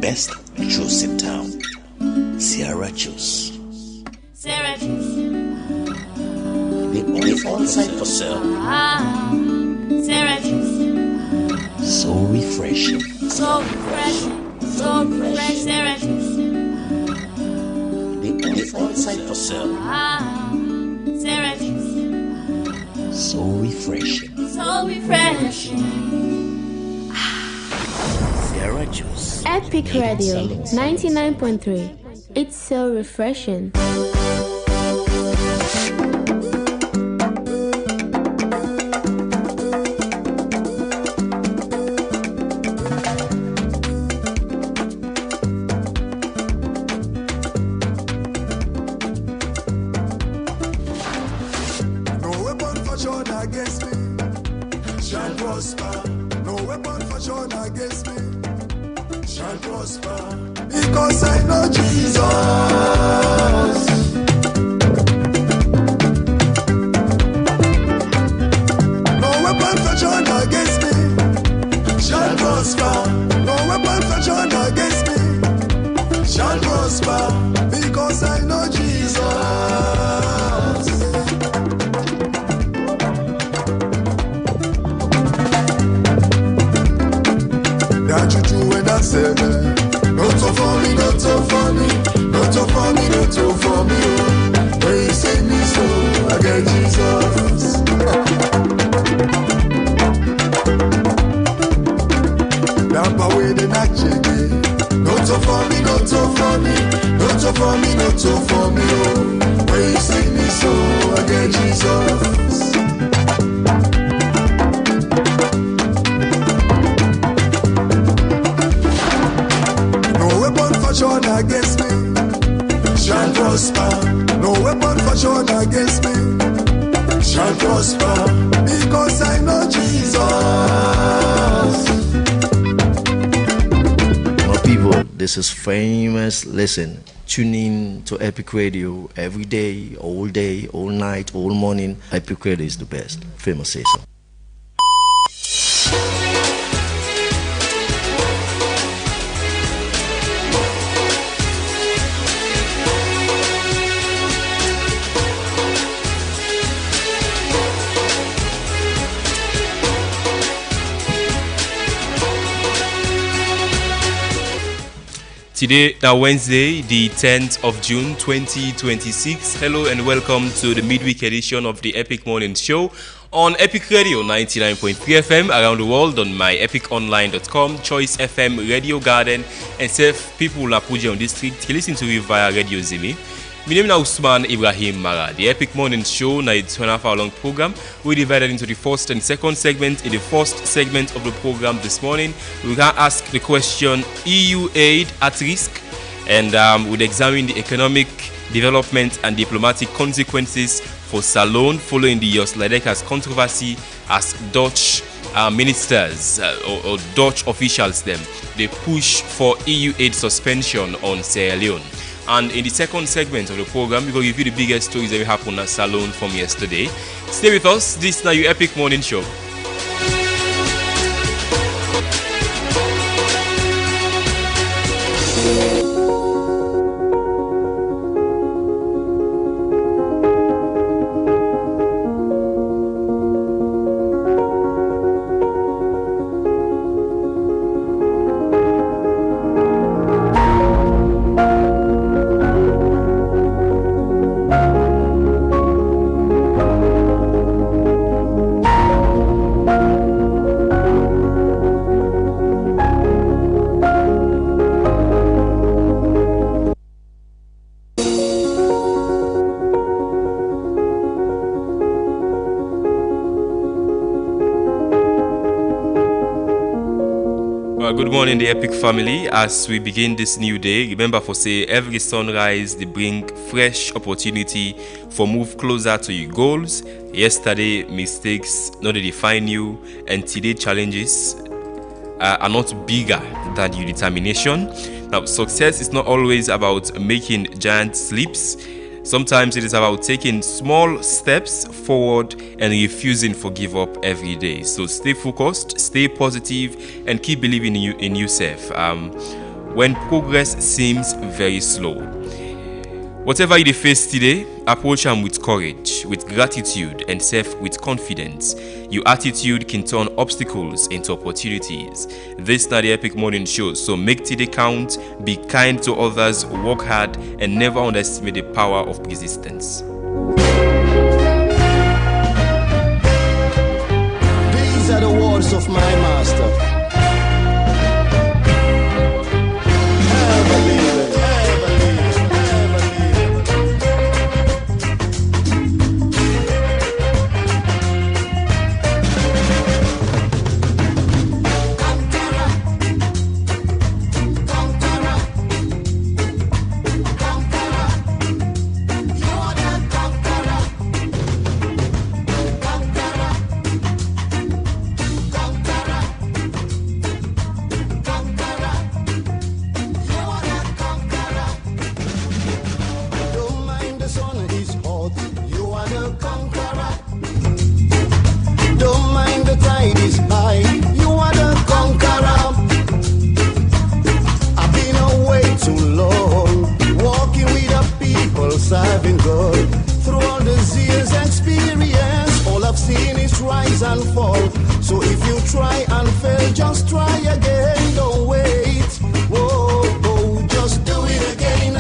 best juice in town. Sierra Juice. Sierra Juice. The only on-site for sale. Sierra Juice. So refreshing. So refreshing. So refreshing. Sierra Juice. The only on-site for sale. Sierra Juice. So refreshing. So refreshing. Sierra Juice. Epic Radio 99.3. It's so refreshing. Because I know Jesus. No weapon fashioned against me shall prosper. No weapon fashioned against me shall prosper. Because I know Jesus. That you do when I say that. Not so for me, not so for me, not so for me, not so for me. When you save me so, I get Jesus. That's way the night again. Not so for me, not so for me, not so for me, not so for me. When you save me so, I get Jesus. Fashioned against me shall prosper. No weapon fashioned against me shall prosper. Because I know Jesus. My people, this is famous. Listen, tune in to Epic Radio every day, all night, all morning. Epic Radio is the best. Famous say so. Today, now Wednesday, the 10th of June 2026. Hello and welcome to the midweek edition of the Epic Morning Show on Epic Radio 99.3 FM around the world on myepiconline.com, Choice FM, Radio Garden, and Safe People Lapuja on District. You listen to me via Radio Zimi. My name is Usman Ibrahim Mara. The Epic Morning Show, now it's 2.5 hour long program. We divided into the first and second segment. In the first segment of the program this morning, we can ask the question, EU aid at risk? And we'll examine the economic development and diplomatic consequences for Salone following the Yosladeka's controversy as Dutch ministers or Dutch officials they push for EU aid suspension on Sierra Leone. And in the second segment of the program, we will give you the biggest stories that we happened at Salone from yesterday. Stay with us. This is now your Epic Morning Show. Good morning, the Epic family. As we begin this new day, remember for say every sunrise they bring fresh opportunity for move closer to your goals. Yesterday mistakes not to define you, and today challenges are not bigger than your determination. Now, success is not always about making giant leaps. Sometimes it is about taking small steps forward and refusing to give up every day. So stay focused, stay positive, and keep believing in yourself. when progress seems very slow. Whatever you face today, approach them with courage, with gratitude, and with confidence. Your attitude can turn obstacles into opportunities. This is the Epic Morning Show, so make today count, be kind to others, work hard, and never underestimate the power of persistence. These are the words of my master. Serving God through all the years experience, all I've seen is rise and fall. So if you try and fail, just try again. Don't wait. Whoa, whoa, just do it again.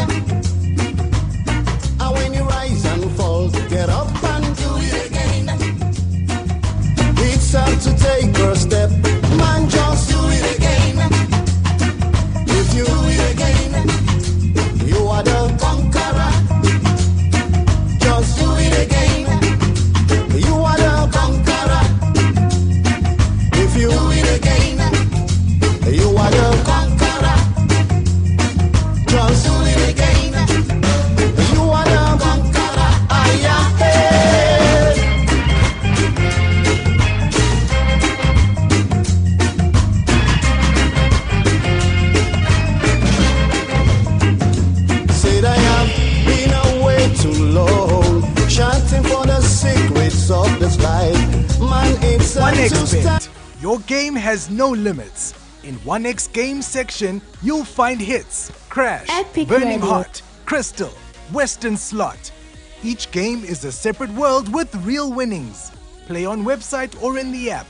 And when you rise and fall, get up and do it again. It's time to take your step, man. Just do it again. If you do it again, you are the conqueror. Just do it again. You are the conqueror. If you do it again, you are the conqueror. Just do it again. You are the conqueror. Said I have been away too long, chanting for the secrets of this life. Man, it's time to 1xBet. start. Your game has no limits. In 1x Games section, you'll find hits, Crash, Epic Burning Radio. Heart, Crystal, Western Slot. Each game is a separate world with real winnings. Play on website or in the app.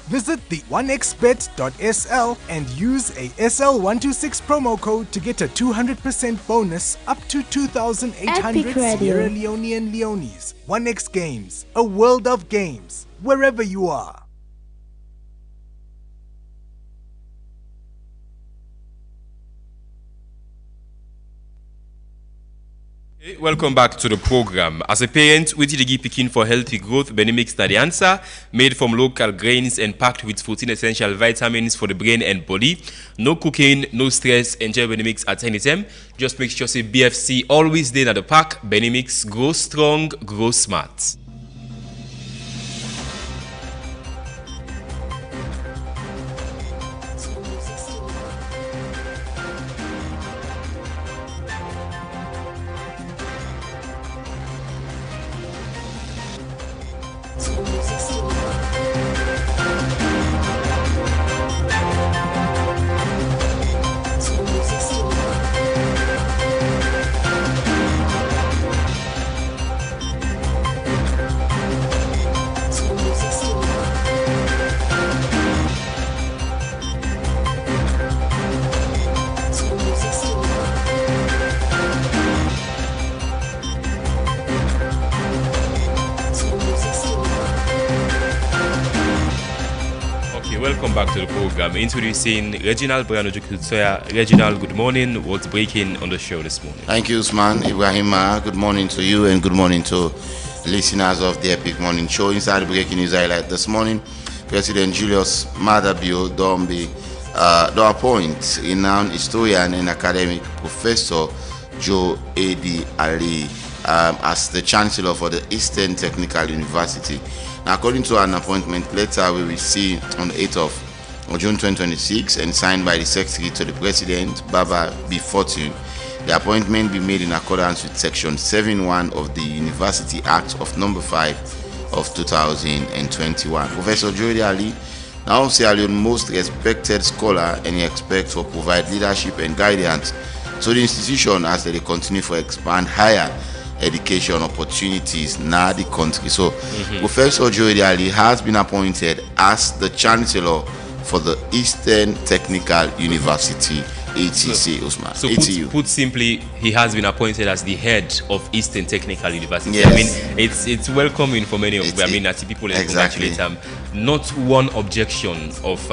Visit the 1xbet.sl and use a SL126 promo code to get a 200% bonus up to 2,800 Epic Radio. Sierra Leonean Leones. 1x Games, a world of games, wherever you are. Hey, welcome back to the program. As a parent, we did give picking for healthy growth. Benimix are the answer. Made from local grains and packed with 14 essential vitamins for the brain and body. No cooking, no stress. Enjoy Benimix at any time. Just make sure say BFC always there at the pack. Benimix, grow strong, grow smart. Welcome back to the program. Introducing Reginald Brianojukutoya. Reginald, good morning. What's breaking on the show this morning? Thank you, Usman Ibrahima. Good morning to you and good morning to listeners of the Epic Morning Show. Inside the breaking news highlight this morning, President Julius Maada Bio Dombi appoint renowned historian and academic Professor Joe A.D. Ali as the Chancellor for the Eastern Technical University. Now, according to an appointment letter we received on the 8th of June 2026 and signed by the Secretary to the President, Baba B. Fortune, the appointment be made in accordance with Section 7.1 of the University Act of Number 5 of 2021. Professor Joe Ali Now Sierra Leone's most respected scholar, and he expects to provide leadership and guidance to the institution as they continue to expand higher education opportunities now the country. So Professor Joe Ali has been appointed as the Chancellor for the Eastern Technical University, ETC, Usman. So put simply, he has been appointed as the head of Eastern Technical University. Yes. I mean, it's welcoming for many of I mean, as people exactly. congratulate him. Not one objection of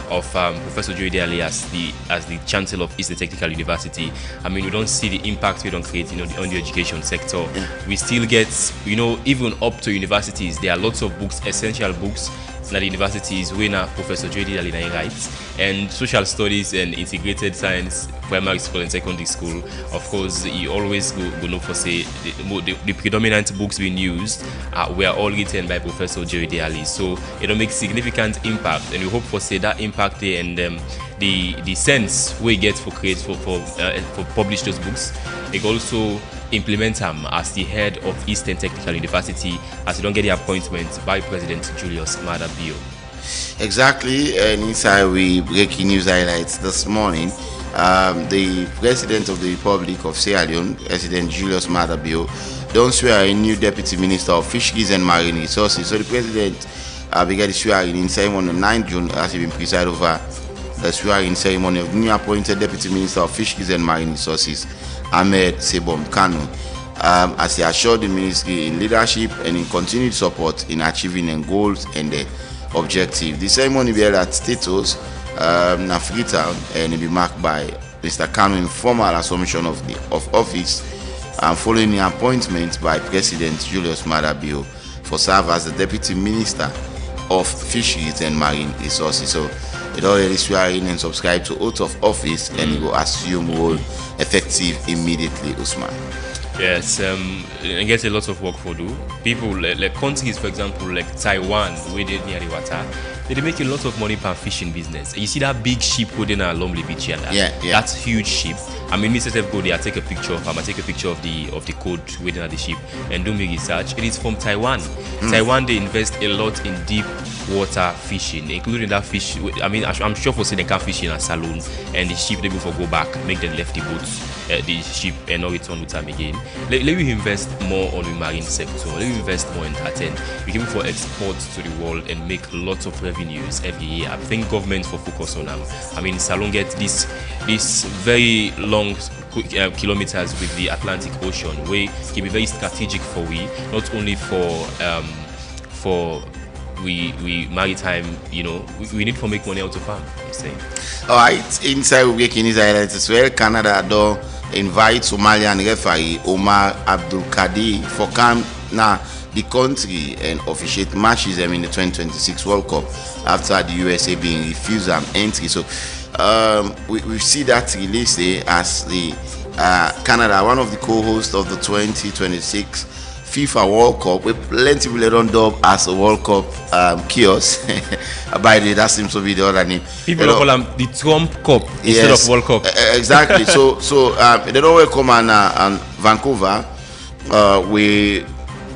Professor Joe Ali as the Chancellor of Eastern Technical University. I mean, we don't see the impact we don't create, on the education sector. Yeah. We still get, even up to universities, there are lots of books, essential books at the universities where now Professor Joe Ali writes, and social studies and integrated science, primary school and secondary school. Of course, you always go look for say the predominant books being used were all written by Professor Joe Ali. So it'll make significant impact, and we hope for say that impact there and the sense we get for create for publish those books. It also implement him as the head of Eastern Technical University as he don't get the appointment by President Julius Maada Bio. Exactly, and inside we breaking news highlights this morning. The President of the Republic of Sierra Leone, President Julius Maada Bio, don't swear a new Deputy Minister of Fisheries and Marine Resources. So the President began the swearing-in ceremony on 9 June as he been presided over the swearing-in ceremony of new appointed Deputy Minister of Fisheries and Marine Resources, Ahmed Sebom Kanu, as he assured the ministry in leadership and in continued support in achieving the goals and the objective. The ceremony will be held at Status, Freetown, and it will be marked by Mr. Kanu in formal assumption of office following the appointment by President Julius Maada Bio for serve as the Deputy Minister of Fisheries and Marine Resources. So it already swear in and subscribe to oath of office, and he will assume role effective immediately, Usman. Yes, and get a lot of work for do. People like countries, for example, like Taiwan, where they near the water, they make a lot of money per fishing business. And you see that big ship holding a Lonely Beach here. Yeah. That's huge ship. I mean, Mr. Steph go there, take a picture of him, I take a picture of the code waiting at the ship and do me research. It is from Taiwan. Taiwan, they invest a lot in deep water fishing, including that fish. I mean, I'm sure for say they can fish in a saloon, and the ship they go for go back, make them left the boats, the ship, and not return with time again. Let me invest more on the marine sector. Let me invest more in that, and we can for export to the world and make lots of revenues every year. I think government for focus on them. I mean, Salon get this very long kilometers with the Atlantic Ocean, where can be very strategic for we, not only for we maritime, we need to make money out of them, I'm saying. All right, inside we breaking news highlights as well. Canada do invite Somalian referee Omar Abdul Kadir for come now the country and officiate matches in the 2026 World Cup after the USA being refused entry. So we see that release as the Canada, one of the co-hosts of the 2026 FIFA World Cup, with plenty people don't dub as a World Cup chaos. By the way, that seems to be the other name. People call them the Trump Cup instead of World Cup. Exactly. so they don't welcome and Vancouver. We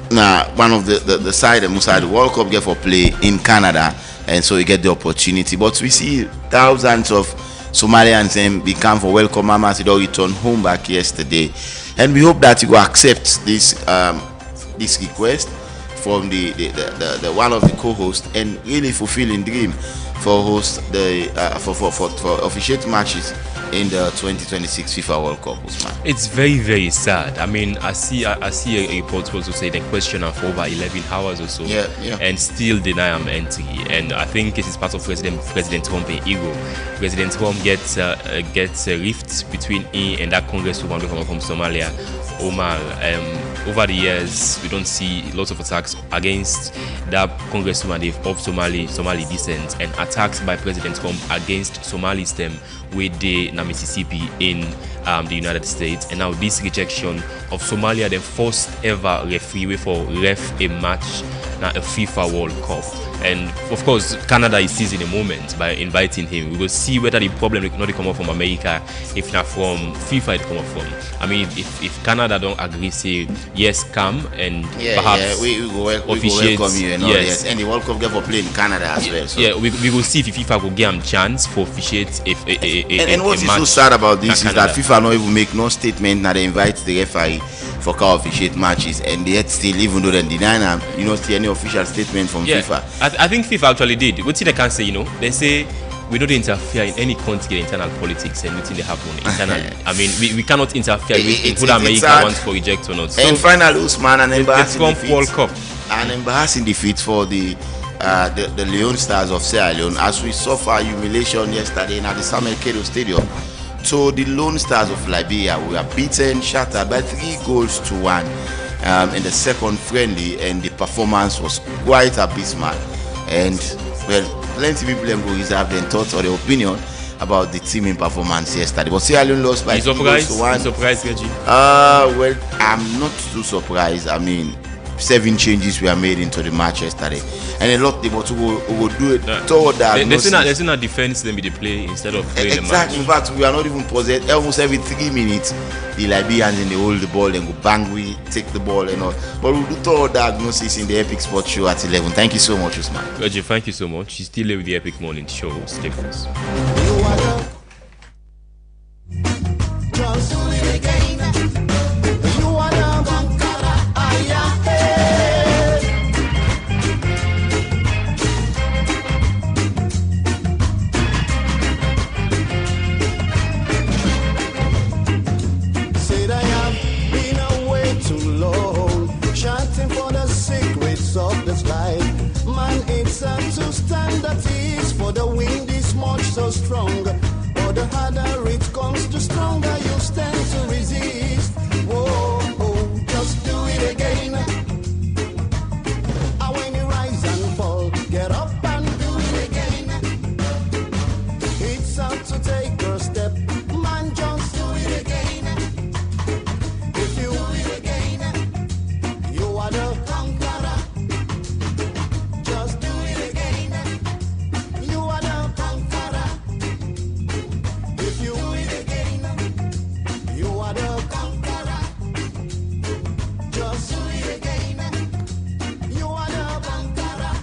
one of the side the Musa the World Cup get for play in Canada, and so you get the opportunity. But we see thousands of Somalians become for welcome mamas. They don't return home back yesterday, and we hope that you will accept this request from the one of the co-hosts and really fulfilling dream for host the for officiate matches in the 2026 FIFA World Cup, Usman. It's very, very sad. I mean, I see a report also say they question her for over 11 hours or so, and still deny him entry. And I think it is part of President Trump and ego. President Trump gets a rift between him and that congresswoman coming from Somalia, Omar. Over the years, we don't see lots of attacks against that congresswoman of Somali descent, and attacks by President Trump against Somalis them with the Mississippi in the United States. And now this rejection of Somalia, the first ever referee for ref a match now a FIFA World Cup. And of course, Canada is seizing the moment by inviting him. We will see whether the problem will not come up from America, if not from FIFA, it come up from. I mean, if Canada don't agree, say yes, come and perhaps we go welcome you and all yes. And the World Cup get for play in Canada as well. So. Yeah, we will see if FIFA will give him chance for officiate and what is so sad about this is that FIFA not even make no statement. Now they invite the referee for car officiate matches, and yet still, even though they deny them, you don't see any official statement from FIFA. I think FIFA actually did. What they can say, they say we don't interfere in any country internal politics and anything they happen internally. I mean, we cannot interfere with what America wants for reject or not. So and finally, Usman, an embarrassing defeat. World Cup. An embarrassing defeat for the Leone Stars of Sierra Leone, as we suffer humiliation yesterday at the Samuel Kedo Stadium. So the Lone Stars of Liberia were beaten, shattered by 3-1 in the second friendly, and the performance was quite abysmal. And well, plenty of people go reserve their thoughts or their opinion about the teaming performance yesterday. But Sierra Leone lost by 3-1. Surprised, Gaji? Well, I'm not too surprised. I mean, 7 changes were made into the match yesterday, and a lot they want to go do it toward that. There's not defense them with the play instead of playing exactly. The match. In fact, we are not even possessed. Almost every 3 minutes, the Liberians and they hold the ball and go bang, we take the ball and all. But we'll do thorough diagnosis in the Epic Sports Show at 11. Thank you so much, Usman. Gaji, thank you so much. You still live with the Epic Morning Show. Stay with us. To stand at ease, for the wind is much so strong. But the harder it comes, the stronger you stand to resist. Whoa, just do it again. And when you rise and fall, get up and do it again. It's time to take a step, man, just do it again. If you do it again, you are the conqueror. Just do it again. You are the conqueror. If you do it again, you are the conqueror. Just do it again. You are the conqueror.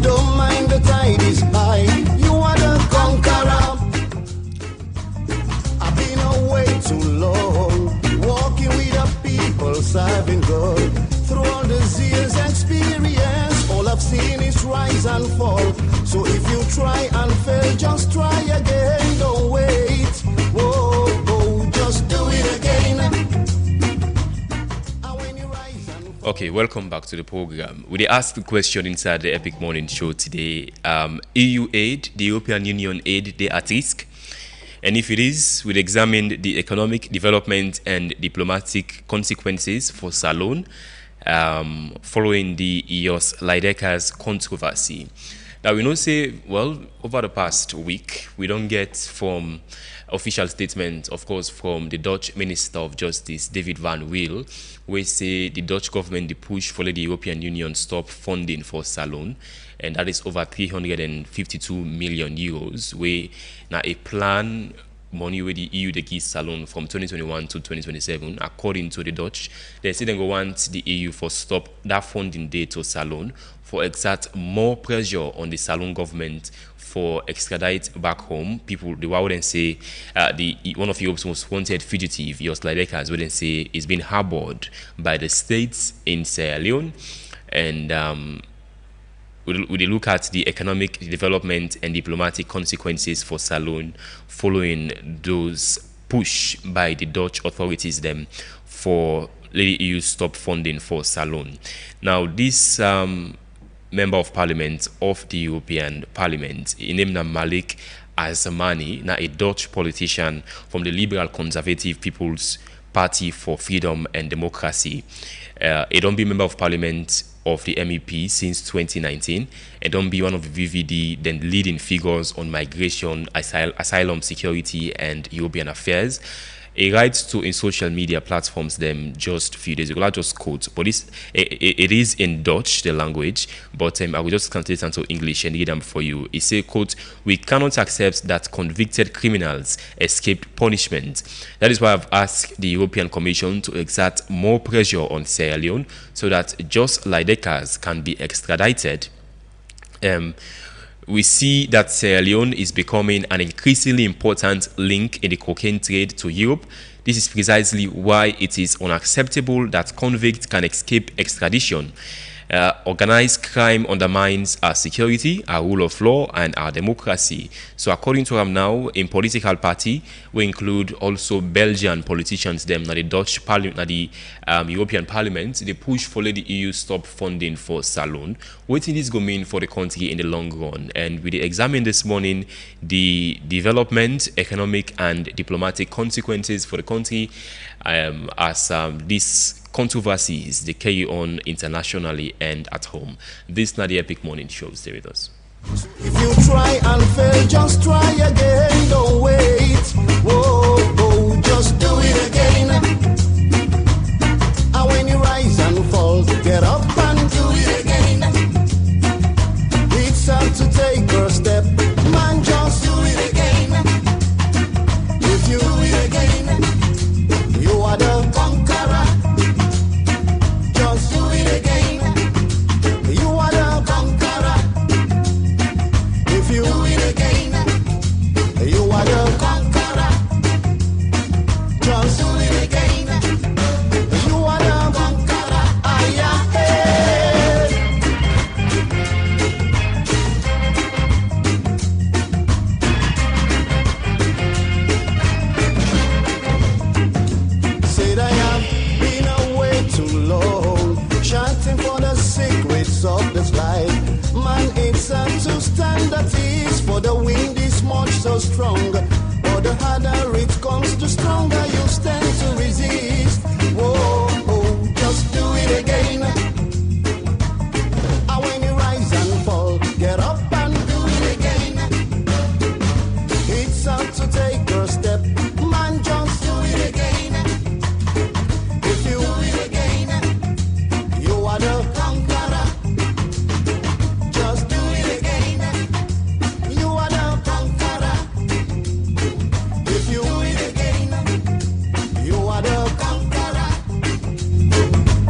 Don't mind the tide is high. You are the conqueror. I've been away too long, walking with the people, serving God. Through all the years experience, all I've seen is rise and fall. So if you try and fail, just try again. Don't wait. Whoa, just do it again. And when you rise and fall. Okay, welcome back to the program. We asked the question inside the Epic Morning Show today. EU aid, the European Union aid, they at risk? And if it is, we'll examine the economic development and diplomatic consequences for Salone following the EOS Lydeca's controversy. Now, we know say, well, over the past week, we don't get from official statement, of course, from the Dutch Minister of Justice, David Van Wil, where say the Dutch government, the push for the European Union stop funding for Salone, and that is over 352 million euros, where now a plan money where the EU they give Salone from 2021 to 2027, according to the Dutch. They say they go want the EU for stop that funding date to Salone for exert more pressure on the Salone government for extradite back home people. The wouldn't say one of Europe's most wanted fugitive, Jos Lydekas, wouldn't say is being harbored by the states in Sierra Leone, and we look at the economic development and diplomatic consequences for Salone following those push by the Dutch authorities them for the EU stop funding for Salone. Now this Member of Parliament of the European Parliament, named Malik Azamani, now a Dutch politician from the Liberal Conservative People's Party for Freedom and Democracy. He don't be member of parliament of the MEP since 2019 and don't be one of the VVD then leading figures on migration, asylum security and European affairs. He writes to in social media platforms them just a few days ago. I just quote, but it is in Dutch, the language, but I will just translate it into English and read them for you. He say, quote, "We cannot accept that convicted criminals escape punishment. That is why I've asked the European Commission to exert more pressure on Sierra Leone so that just Lidecars can be extradited." We see that Sierra Leone is becoming an increasingly important link in the cocaine trade to Europe. This is precisely why it is unacceptable that convicts can escape extradition. Organized crime undermines our security, our rule of law, and our democracy. So according to him now, in political party, we include also Belgian politicians, them, na the Dutch parliament, na the European Parliament, they push for the EU stop funding for Salon. What is this going to mean for the country in the long run? And we examine this morning the development, economic, and diplomatic consequences for the country as this controversies they carry on internationally and at home. This is not the Epic Morning Show. Stay with us. If you try and fail, just try again. Don't wait. Whoa, whoa, just do it again. And when you rise and fall, get up and do it again. It's time to take your step. Man, just do it again. If you do it again, you are the conqueror. Just do it again. You are the conqueror. If you do it again, you are the conqueror. Just do it again. You are the conqueror. Said I have been away too long, chanting for the secrets of this life. Man, it's hard to stand at ease, for the wind is much so strong. But the harder it comes, the stronger you stand to resist. Whoa, oh, just do it again. And when you rise and fall, get up and do it again. It's hard to take your step, man, just do it again. If you do it again, you are the conqueror. Just do it again. You are the conqueror. If you do it again, you are the conqueror.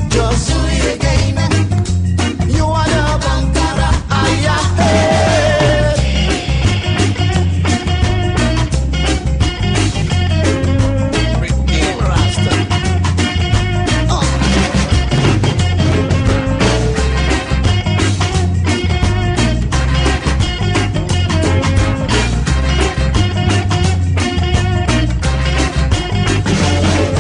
Just do it again. You are the conqueror.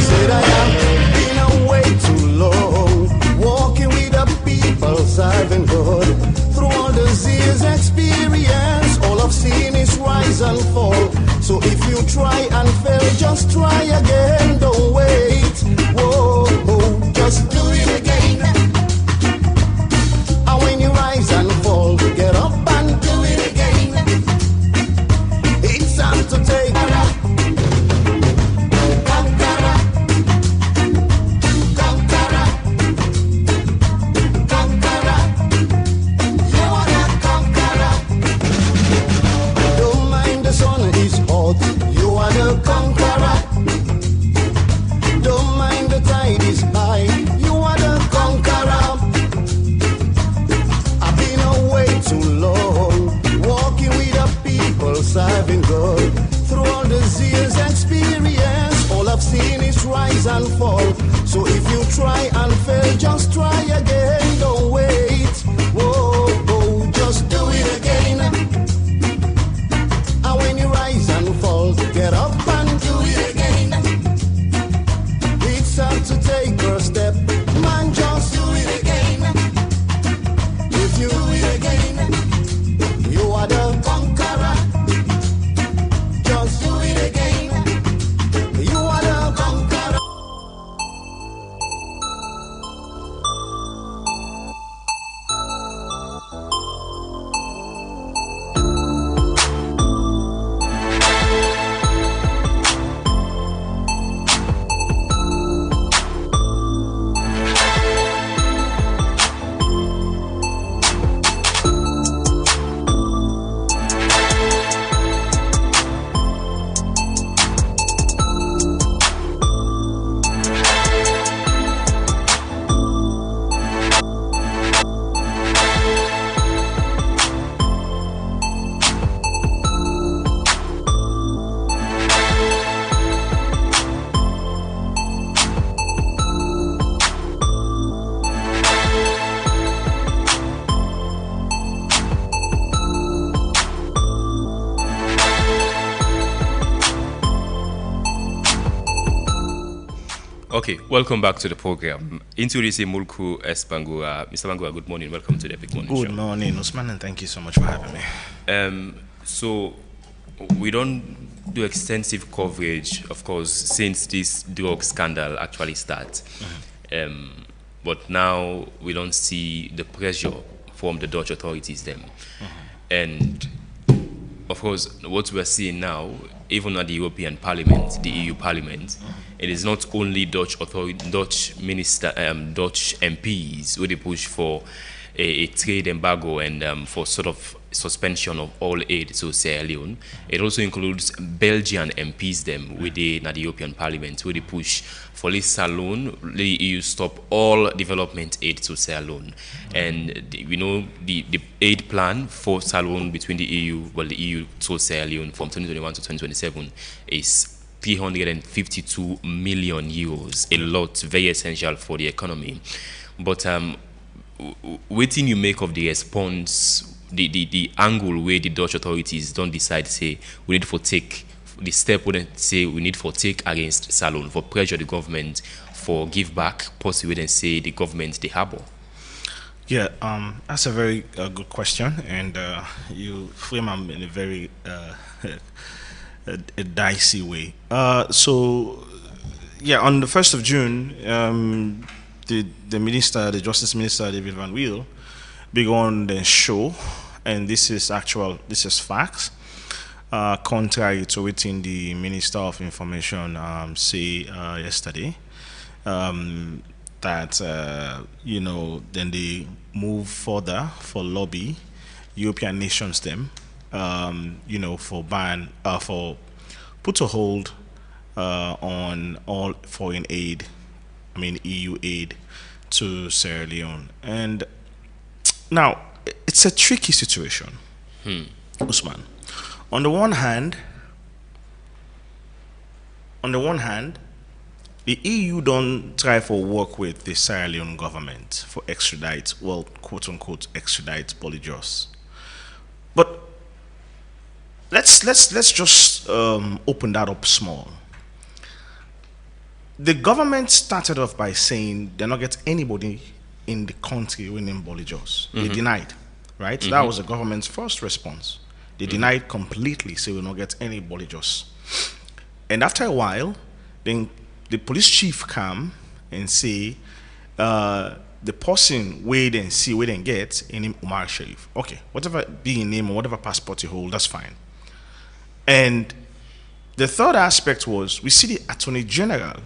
Said I have been away too long, walking with the people, serving God. Through all the years experience, all I've seen is rise and fall. So if you try and fail, just try again. Don't wait. Whoa, oh, just do it again. And when you rise and fall, get up and do it again. It's time to take conqueror, conqueror, conqueror. You are the conqueror. Don't mind the sun is hot. You are the conqueror. Don't mind the tide is high. You are the conqueror. I've been away too long, walking with the people, serving God. Through all the years experience, all I've seen is rise and fall. So if you try and fail, just try again. Don't wait. Whoa, oh, just do it again. And when you rise and fall, get up and do it again. It's time to take your step. Man, just do it again. If you do it again, you are the conqueror. Just do it again. You are the conqueror. Okay, welcome back to the program. Introducing Mulku S. Bangura. Mr. Bangura, good morning. Welcome to the Epic Morning Show. Good morning, Usman, and thank you so much for having me. So, we don't do extensive coverage, of course, since this drug scandal actually starts. But now we don't see the pressure from the Dutch authorities then. And of course, what we are seeing now, even at the European Parliament, the EU Parliament, it is not only Dutch minister, Dutch MPs who they push for a trade embargo and for sort of suspension of all aid to Sierra Leone. It also includes Belgian MPs them within the European Parliament where they push for this Salone, the EU stop all development aid to Sierra Leone. And we know the aid plan for Salone between the EU to Sierra Leone from 2021 to 2027 is 352 million euros, a lot, very essential for the economy. But what do you make of the response, the angle where the Dutch authorities don't decide, say, we need to take the step, wouldn't say we need to take against Salone for pressure the government for give back, possibly then say the government the harbor? Yeah, that's a very good question, and you frame them in a very a dicey way. So, yeah, on the 1st of June, the minister, the Justice Minister, David Van Wiel, began the show, and this is facts, contrary to what the Minister of Information say yesterday, that then they move further for lobby European nations them, for put a hold on all foreign aid, EU aid to Sierra Leone. And now it's a tricky situation, Usman. On the one hand, the EU don't try for work with the Sierra Leone government for extradite, well, quote unquote, extradite Polyjos. But let's just open that up small. The government started off by saying they're not get anybody in the country winning Polyjos. They denied, right? That was the government's first response. They denied completely, say we'll not get any Polyjos. And after a while, then the police chief come and say the person wait and see, wait and get in him Umar Sharif. Okay, whatever be in name or whatever passport you hold, that's fine. And the third aspect was we see the Attorney General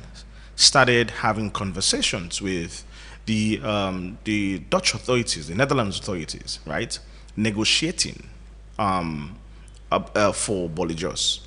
started having conversations with the Dutch authorities, the Netherlands authorities, right, negotiating for Polyjos.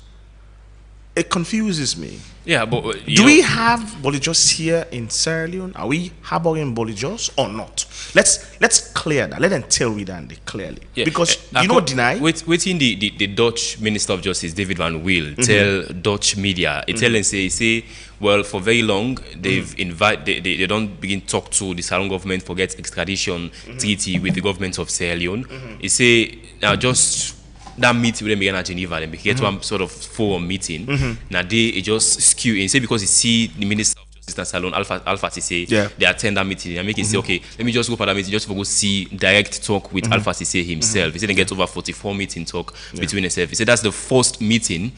It confuses me. Yeah, but do we have Polyjos here in Sierra Leone? Are we harboring Polyjos or not? Let's clear that. Let them tell we that clearly. Yeah. Because you don't deny. Within the Dutch Minister of Justice, David Van Wiel, tell Dutch media, tell and say, well, for very long they've they don't begin talk to the Salone government for get extradition treaty with the government of Sierra Leone. He say now just that meeting with them began at Geneva, then we get one sort of forum meeting. Now they just skew in, say because you see the Minister of Justice Salone, Alpha say they attend that meeting and make it say, okay, let me just go for that meeting, just for go see direct talk with Alpha Cisse himself. He said they get over 44 meeting talk between themselves. He said that's the first meeting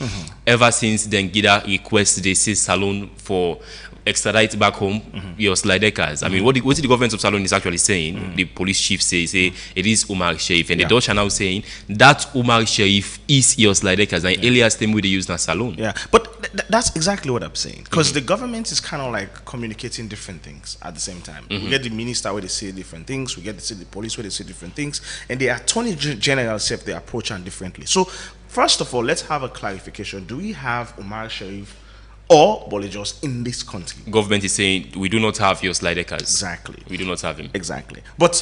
ever since then Gida request they say Salone for extradite back home your Slideckers. I mean, what the government of Salone is actually saying, the police chief say it is Umar Sharif, and the Dutch are now saying that Umar Sharif is your Slideckers, and alias them with the use na Salone. Yeah, but that's exactly what I'm saying, because the government is kind of like communicating different things at the same time. We get the minister where they say different things, we get the police where they say different things, and the Attorney General said they approach them differently. So first of all, let's have a clarification. Do we have Umar Sharif or Polyjos in this country? Government is saying we do not have your Slideckers. Exactly. We do not have him. Exactly. But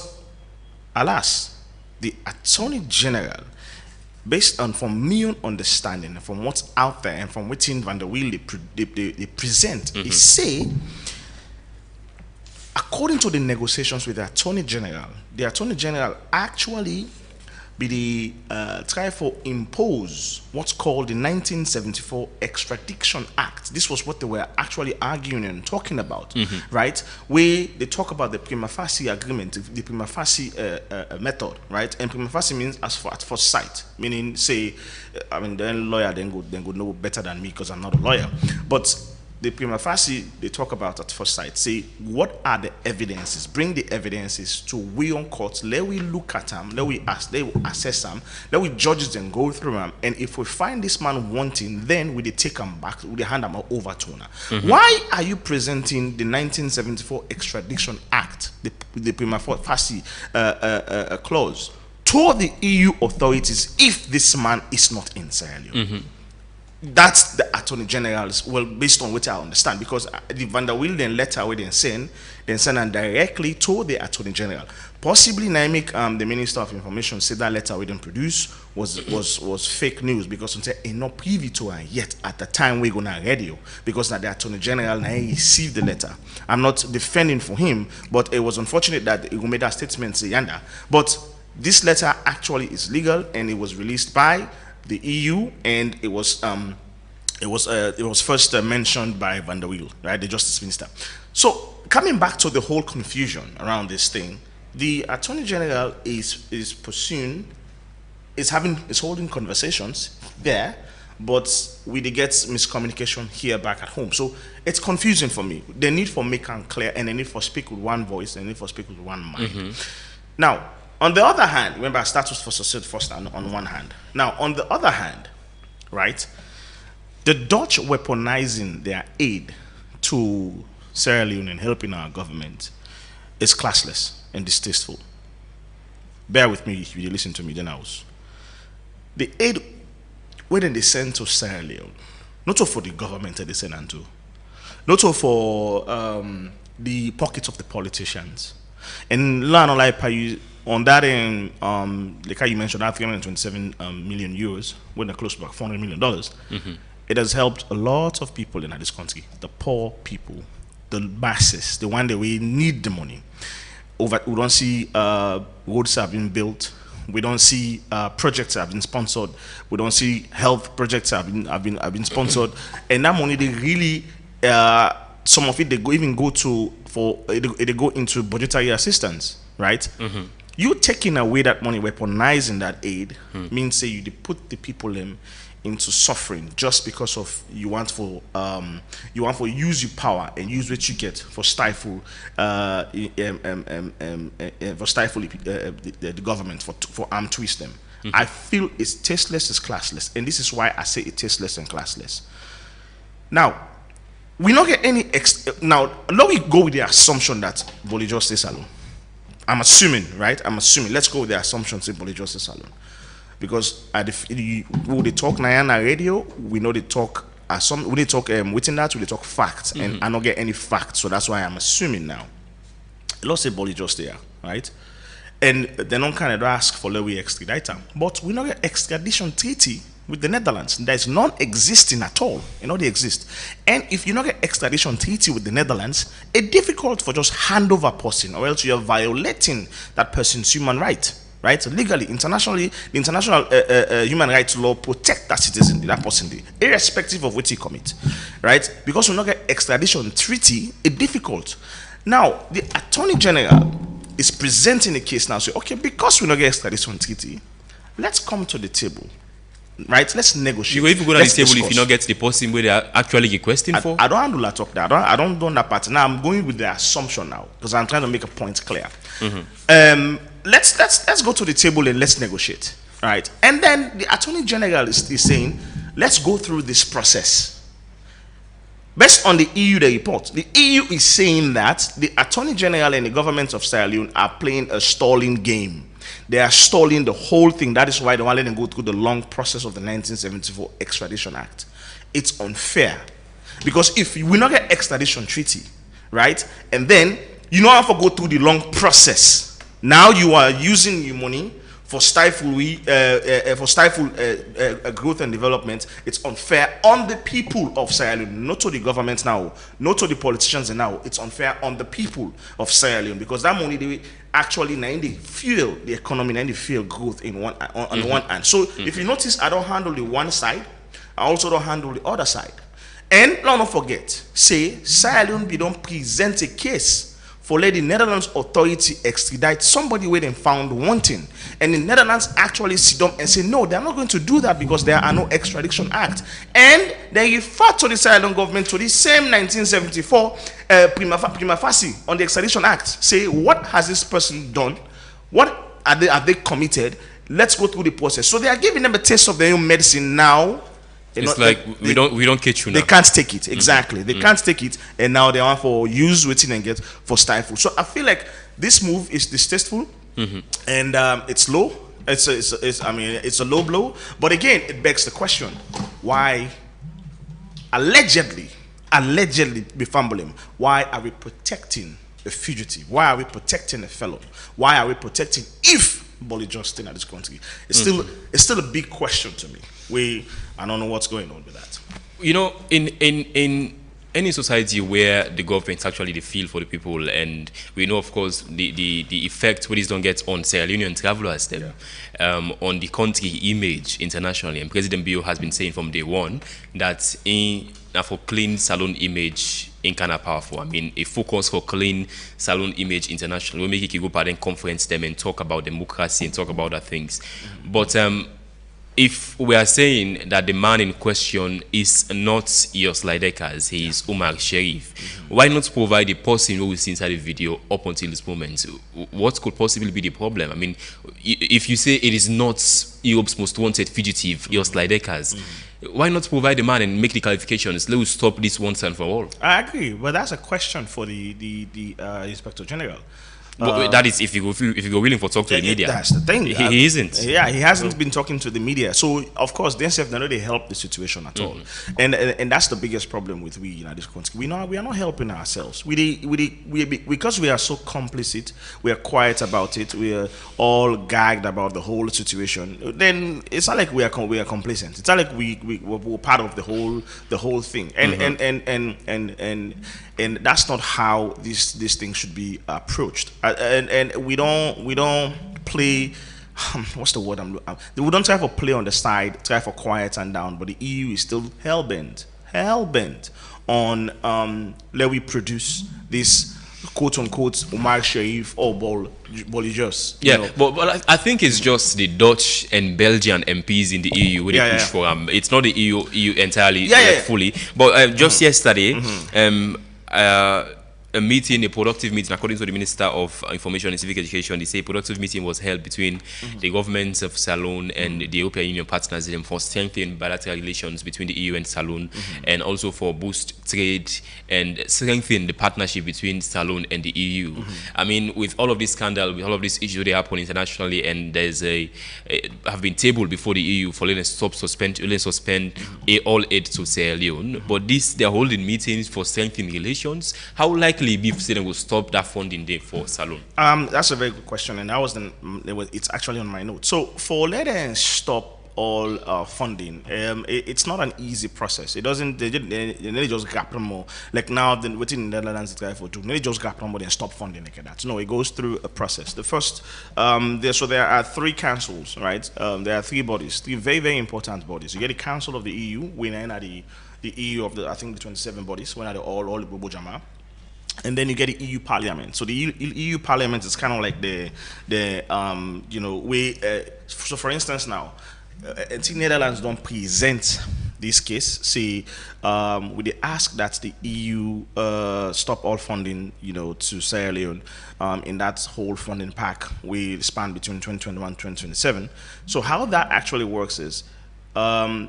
alas, the Attorney General, based on from my understanding, from what's out there and from what Van der Wiel they present, is say, according to the negotiations with the Attorney General actually be the try for impose what's called the 1974 Extradition Act. This was what they were actually arguing and talking about, right? Where they talk about the prima facie agreement, the prima facie method, right? And prima facie means at first sight, meaning say, I mean, the lawyer then go know better than me because I'm not a lawyer, but the prima facie they talk about at first sight, say what are the evidences, bring the evidences to we on court, let we look at them, let we assess them, let we judge them, go through them, and if we find this man wanting, then we take him back, we hand him over to him. Why are you presenting the 1974 Extradition Act, the prima facie clause, to the EU authorities if this man is not in Sierra Leone? That's the Attorney General's, well, based on what I understand, because the Van der Wilden letter where they send them directly to the Attorney General. Possibly Naimik, the Minister of Information, said that letter we didn't produce was fake news because it's not privy to her yet at the time we're gonna radio, because now the Attorney General now received the letter. I'm not defending for him, but it was unfortunate that he made that statement say yanda. But this letter actually is legal and it was released by the EU, and it was first mentioned by Van der Wiel, right, the Justice Minister. So coming back to the whole confusion around this thing, the Attorney General is holding conversations there, but we get miscommunication here back at home. So it's confusing for me. The need for make and clear, and the need for speak with one voice, and the need for speak with one mind. Now, on the other hand, remember, status for society first on one hand. Now, on the other hand, right, the Dutch weaponizing their aid to Sierra Leone and helping our government is classless and distasteful. Bear with me if you listen to me, then I was. The aid, when they send to Sierra Leone, not for the government that they send unto, not for the pockets of the politicians. And on that end, like how you mentioned, that 327 million euros, when they're close to about $400 million, it has helped a lot of people in this country, the poor people, the masses, the one that we need the money. We don't see roads have been built. We don't see projects have been sponsored. We don't see health projects have been sponsored. And that money, they really, some of it they go into budgetary assistance, right? You taking away that money, weaponizing that aid, means say you put the people into suffering just because of you want for use your power and use what you get for stifle the government for arm twist them. I feel it's tasteless, it's classless, and this is why I say it's tasteless and classless. Now, we don't get any now. Let me go with the assumption that Bolijo stays alone. I'm assuming, right? Let's go with the assumption say Bolijo stays alone, because when they talk Nayana radio, we know they talk when they talk within that we talk facts, and I don't get any facts, so that's why I'm assuming now. Let's say Bolijo stay here, right? And they don't kind of ask for let we extradite them, but we don't get extradition treaty with the Netherlands. There's non-existing at all. You know they exist. And if you not get extradition treaty with the Netherlands, it's difficult for just hand over person, or else you are violating that person's human right. Right? Legally, internationally, the international human rights law protect that citizen, that person, irrespective of what he commit. Right? Because we not get extradition treaty, it's difficult. Now, the Attorney General is presenting a case now, say, okay, because we not get extradition treaty, let's come to the table. Right, let's negotiate. You even go to the table if you not get the person where they are actually requesting for. I don't handle that talk there. I don't do that part. Now I'm going with the assumption now because I'm trying to make a point clear. Let's go to the table and let's negotiate. Right, and then the Attorney General is saying, let's go through this process. Based on the EU the report, the EU is saying that the Attorney General and the government of Sierra Leone are playing a stalling game. They are stalling the whole thing. That is why they want to let them go through the long process of the 1974 Extradition Act. It's unfair. Because if we not get extradition treaty, right, and then you don't have to go through the long process. Now you are using your money growth and development. It's unfair on the people of Sierra Leone, not to the government now, not to the politicians now. It's unfair on the people of Sierra Leone because that money they actually they fuel the economy and they fuel growth in one on one hand. So if you notice, I don't handle the one side, I also don't handle the other side. And let's not forget, say Sierra Leone we don't present a case for let the Netherlands authority extradite somebody where they found wanting, and the Netherlands actually sit down and say no, they're not going to do that because there are no extradition act, and they refer to the Sierra Leone government to the same 1974 prima facie on the extradition act. Say what has this person done? What have they committed? Let's go through the process. So they are giving them a taste of their own medicine now. It's like we don't catch you now. They can't take it. Exactly. They can't take it, and now they want for use waiting and get for stifle. So I feel like this move is distasteful, and it's low. It's a low blow. But again, it begs the question: why allegedly be fumbling? Why are we protecting a fugitive? Why are we protecting a felon? Why are we protecting if Bolly Justin at this country? It's still a big question to me. I don't know what's going on with that. You know, in any society where the government actually the feel for the people, and we know, of course, the effect what this don't get on Sierra Leonean travelers, them, on the country image internationally. And President Bio has been saying from day one that for clean salon image in kind of powerful. I mean, a focus for clean salon image internationally. We make it go part and conference them and talk about democracy and talk about other things. But if we are saying that the man in question is not Yos Lydekas, he is Umar Sharif, why not provide the person who we see inside the video up until this moment? What could possibly be the problem? I mean, if you say it is not Europe's most wanted fugitive, Yos Lydekas, why not provide the man and make the qualifications? Let's stop this once and for all. I agree, but that's a question for the Inspector General. But that is if you go willing for talk to the media. That's the thing. He isn't. Yeah, he hasn't been talking to the media. So of course, they have not really helped the situation at all. And that's the biggest problem with we in this country. We are not helping ourselves. Because we are so complicit, we are quiet about it. We are all gagged about the whole situation. Then it's not like we are complacent. It's not like we're part of the whole thing. And that's not how this thing should be approached. And we don't play. What's the word we don't try for play on the side, try for quiet and down. But the EU is still hell bent on let we produce this quote unquote Umar Sharif or Bollijos. Yeah, but I think it's just the Dutch and Belgian MPs in the EU where they push for it's not the EU entirely fully. But just yesterday, a meeting, a productive meeting, according to the Minister of Information and Civic Education, they say a productive meeting was held between the governments of Salon and the European Union partners for strengthening bilateral relations between the EU and Salon, and also for boost trade and strengthen the partnership between Salon and the EU. I mean, with all of this scandal, with all of these issues that happen internationally, and there's have been tabled before the EU for letting suspend all aid to Sierra Leone, but they're holding meetings for strengthening relations. How likely Beef Stadium will stop that funding day for Salon? That's a very good question, and it's actually on my note. So for let them stop all funding, it's not an easy process. It doesn't. They just grab them more. Like now, within the Netherlands, it's for two. They just grab them more and stop funding like that. No, it goes through a process. The first, there are three councils, right? There are three bodies, three very very important bodies. You get the Council of the EU, when are the EU of I think the 27 bodies, when are all the Bobo Jama. And then you get the EU Parliament. So the EU Parliament is kind of like so for instance now, until Netherlands don't present this case, say we they ask that the EU stop all funding, to Sierra Leone in that whole funding pack we span between 2021 and 2027. So how that actually works is the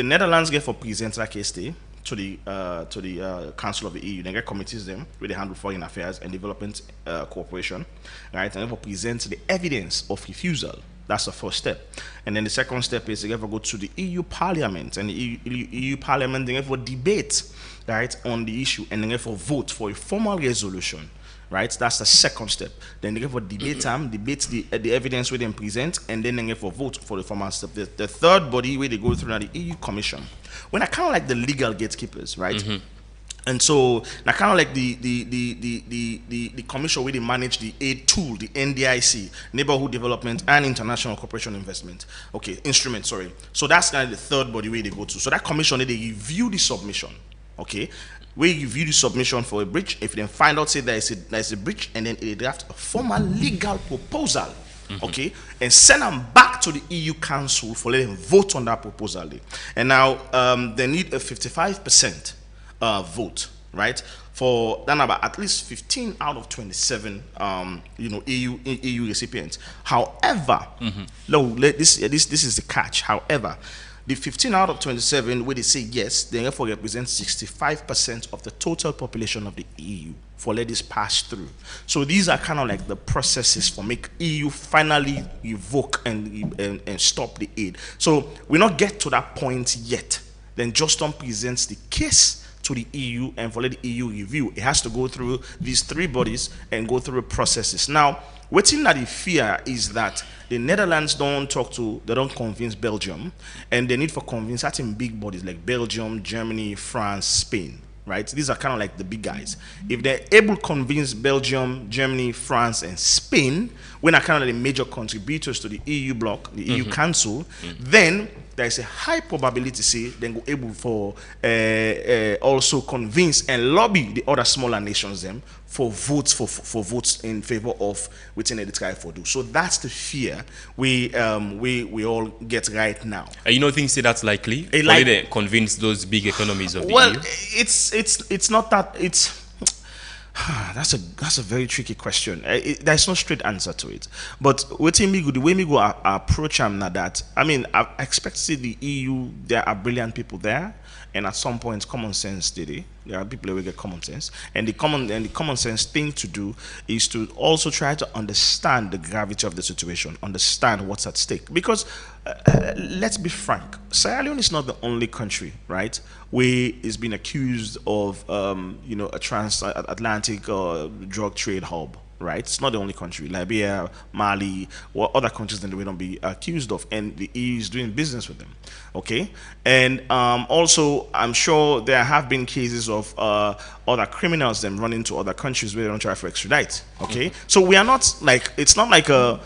Netherlands get for present that case to the Council of the EU. They get committees them where they handle foreign affairs and development cooperation, right? And therefore present the evidence of refusal. That's the first step. And then the second step is they ever go to the EU Parliament, and the EU Parliament they ever debate, right, on the issue, and then therefore vote for a formal resolution, right? That's the second step. Then they go for debate time, debate the evidence we then present, and then they go for vote for the formal step. The third body where they go through now the EU Commission. When I kind of like the legal gatekeepers, right? And so now kind of like the commission where they manage the aid tool, the NDIC, Neighborhood Development and International Cooperation Investment. Okay, instrument, sorry. So that's kind of the third body where they go to. So that commission, they review the submission. Okay, where you review the submission for a breach. If you then find out say there is a breach, and then they draft a formal legal proposal. Okay, and send them back to the EU Council for letting them vote on that proposal. And now they need a 55% vote, right? For then about at least 15 out of 27, EU recipients. However, no, this is the catch. However, the 15 out of 27, where they say yes, they therefore represent 65% of the total population of the EU for let this pass through. So these are kind of like the processes for make EU finally revoke and stop the aid. So we not get to that point yet. Then Justin presents the case to the EU, and for let the EU review, it has to go through these three bodies and go through processes. Now, what's that the fear is that the Netherlands they don't convince Belgium, and they need for convince certain big bodies like Belgium, Germany, France, Spain, right? These are kind of like the big guys. If they're able to convince Belgium, Germany, France, and Spain, when are kind of the major contributors to the EU bloc, the EU Council, then there is a high probability say then go able for also convince and lobby the other smaller nations them for votes for votes in favor of within the try for do. So that's the fear we all get right now. You know, things say that's likely. Only they convince those big economies of the EU. Well, it's not that it's. That's a very tricky question. There's no straight answer to it. But the way me go approach them now that I mean I expect to see the EU. There are brilliant people there, and at some point common sense did it. There are people who get common sense, and the common sense thing to do is to also try to understand the gravity of the situation, understand what's at stake. Because let's be frank, Sierra Leone is not the only country, right, where is being accused of a transatlantic drug trade hub. Right, it's not the only country. Liberia, Mali, or other countries that we don't be accused of, and the EU is doing business with them. Okay, and also I'm sure there have been cases of other criminals them running to other countries where they don't try for extradite. Okay, so we are not like it's not like a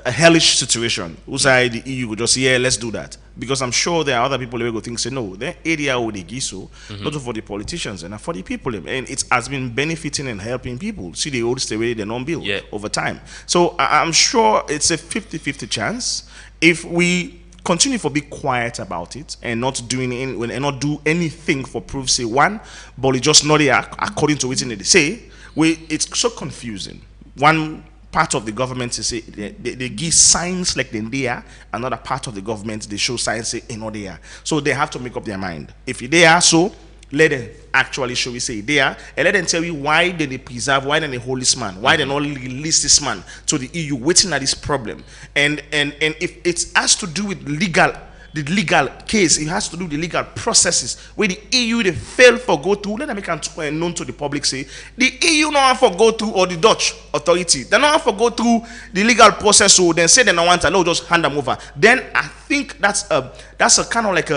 hellish situation. Usai the EU would just say, yeah, let's do that. Because I'm sure there are other people who will think, say, no, the area would they so not for the politicians and for the people. And it has been benefiting and helping people. See the old stay away, the non-bill over time. So I'm sure it's a 50-50 chance if we continue to be quiet about it and not doing and not do anything for proof. Say one, but it just not there according to what they say. It's so confusing. One part of the government to say they give signs like they're there, another part of the government they show signs say they're not there. So they have to make up their mind. If they are so, let them actually show we say they are, and let them tell you why they preserve, why they hold this man, why they not release this man to the EU waiting at this problem. And if it has to do with the legal case, it has to do with the legal processes where the EU they fail for go through. Let them make it known to the public say the EU not have for go through, or the Dutch authority they not have for go through the legal process. So then say they don't want to just hand them over. Then I think that's a kind of like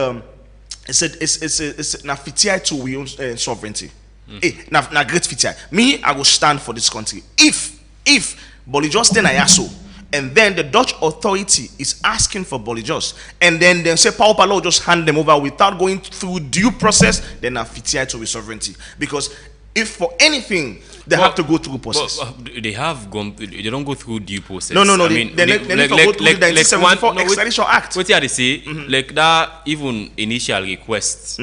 it's a feature to we own sovereignty. Now great feature. Me, I will stand for this country. If but just then I ask so. And then the Dutch authority is asking for Bolijos, and then they say Pau Palo just hand them over without going through due process, then a fitiate to sovereignty. Because if for anything they have to go through process. They have gone. They don't go through due process. No. I mean, they need to go through the 1974 Extradition Act. What they say, like that, even initial requests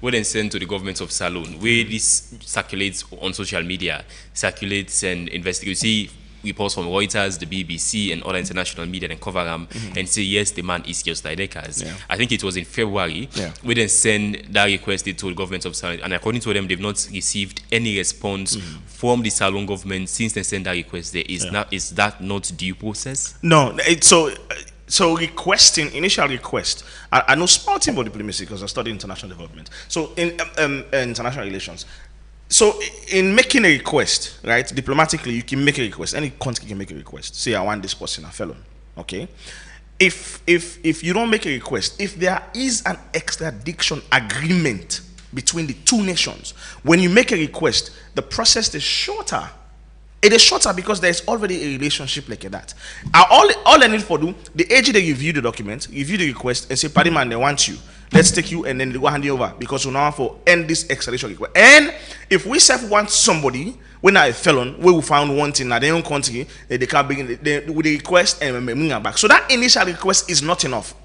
were then sent to the government of Salone, where this circulates on social media, circulates and investigates. See reports from Reuters, the BBC, and other international media and cover them and say yes, the man is just like Deckers. I think it was in February. We then send that request to the government of Salone, and according to them, they've not received any response from the Salone government since they sent that request. There is is that not due process? No, so initial request. I know small thing about diplomacy because I studied international development. So in international relations, So in making a request, right, diplomatically, you can make a request. Any country can make a request. Say, I want this person a felon. Okay. If you don't make a request, if there is an extradition agreement between the two nations, when you make a request, the process is shorter. It is shorter because there is already a relationship like that. All I need for do, the AG they review the document, review the request, and say, "Paddy man, they want you. Let's take you," and then they go hand you over because we now have to end this extradition request. And if we self want somebody, when I a felon, we will find one thing in their own country, they can bring with the request and bring them back. So that initial request is not enough.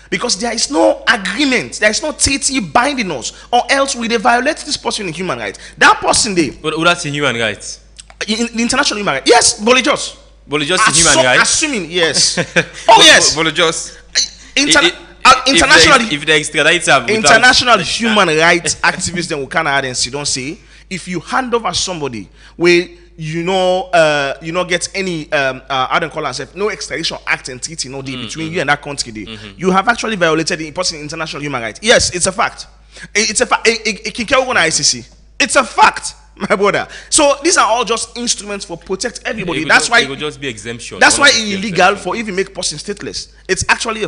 Because there is no agreement, there is no treaty binding us, or else we violate this person in human rights. That person they. But that's in human rights. In the international human rights. Yes, Bolijos. Bolijos is human rights. Assuming yes. Oh yes. Bolijos. Internationally, if the extraditor international human rights activists then will kind of add and say, don't say if you hand over somebody where you know get any I don't call ourselves no extradition act and treaty no deal between you and that country you have actually violated the person international human rights. Yes, it's a fact. It's a fact. It can go on ICC. It's a fact, my brother. So these are all just instruments for protect everybody. That's why it will just be exemption. That's why it's illegal for even make person stateless. It's actually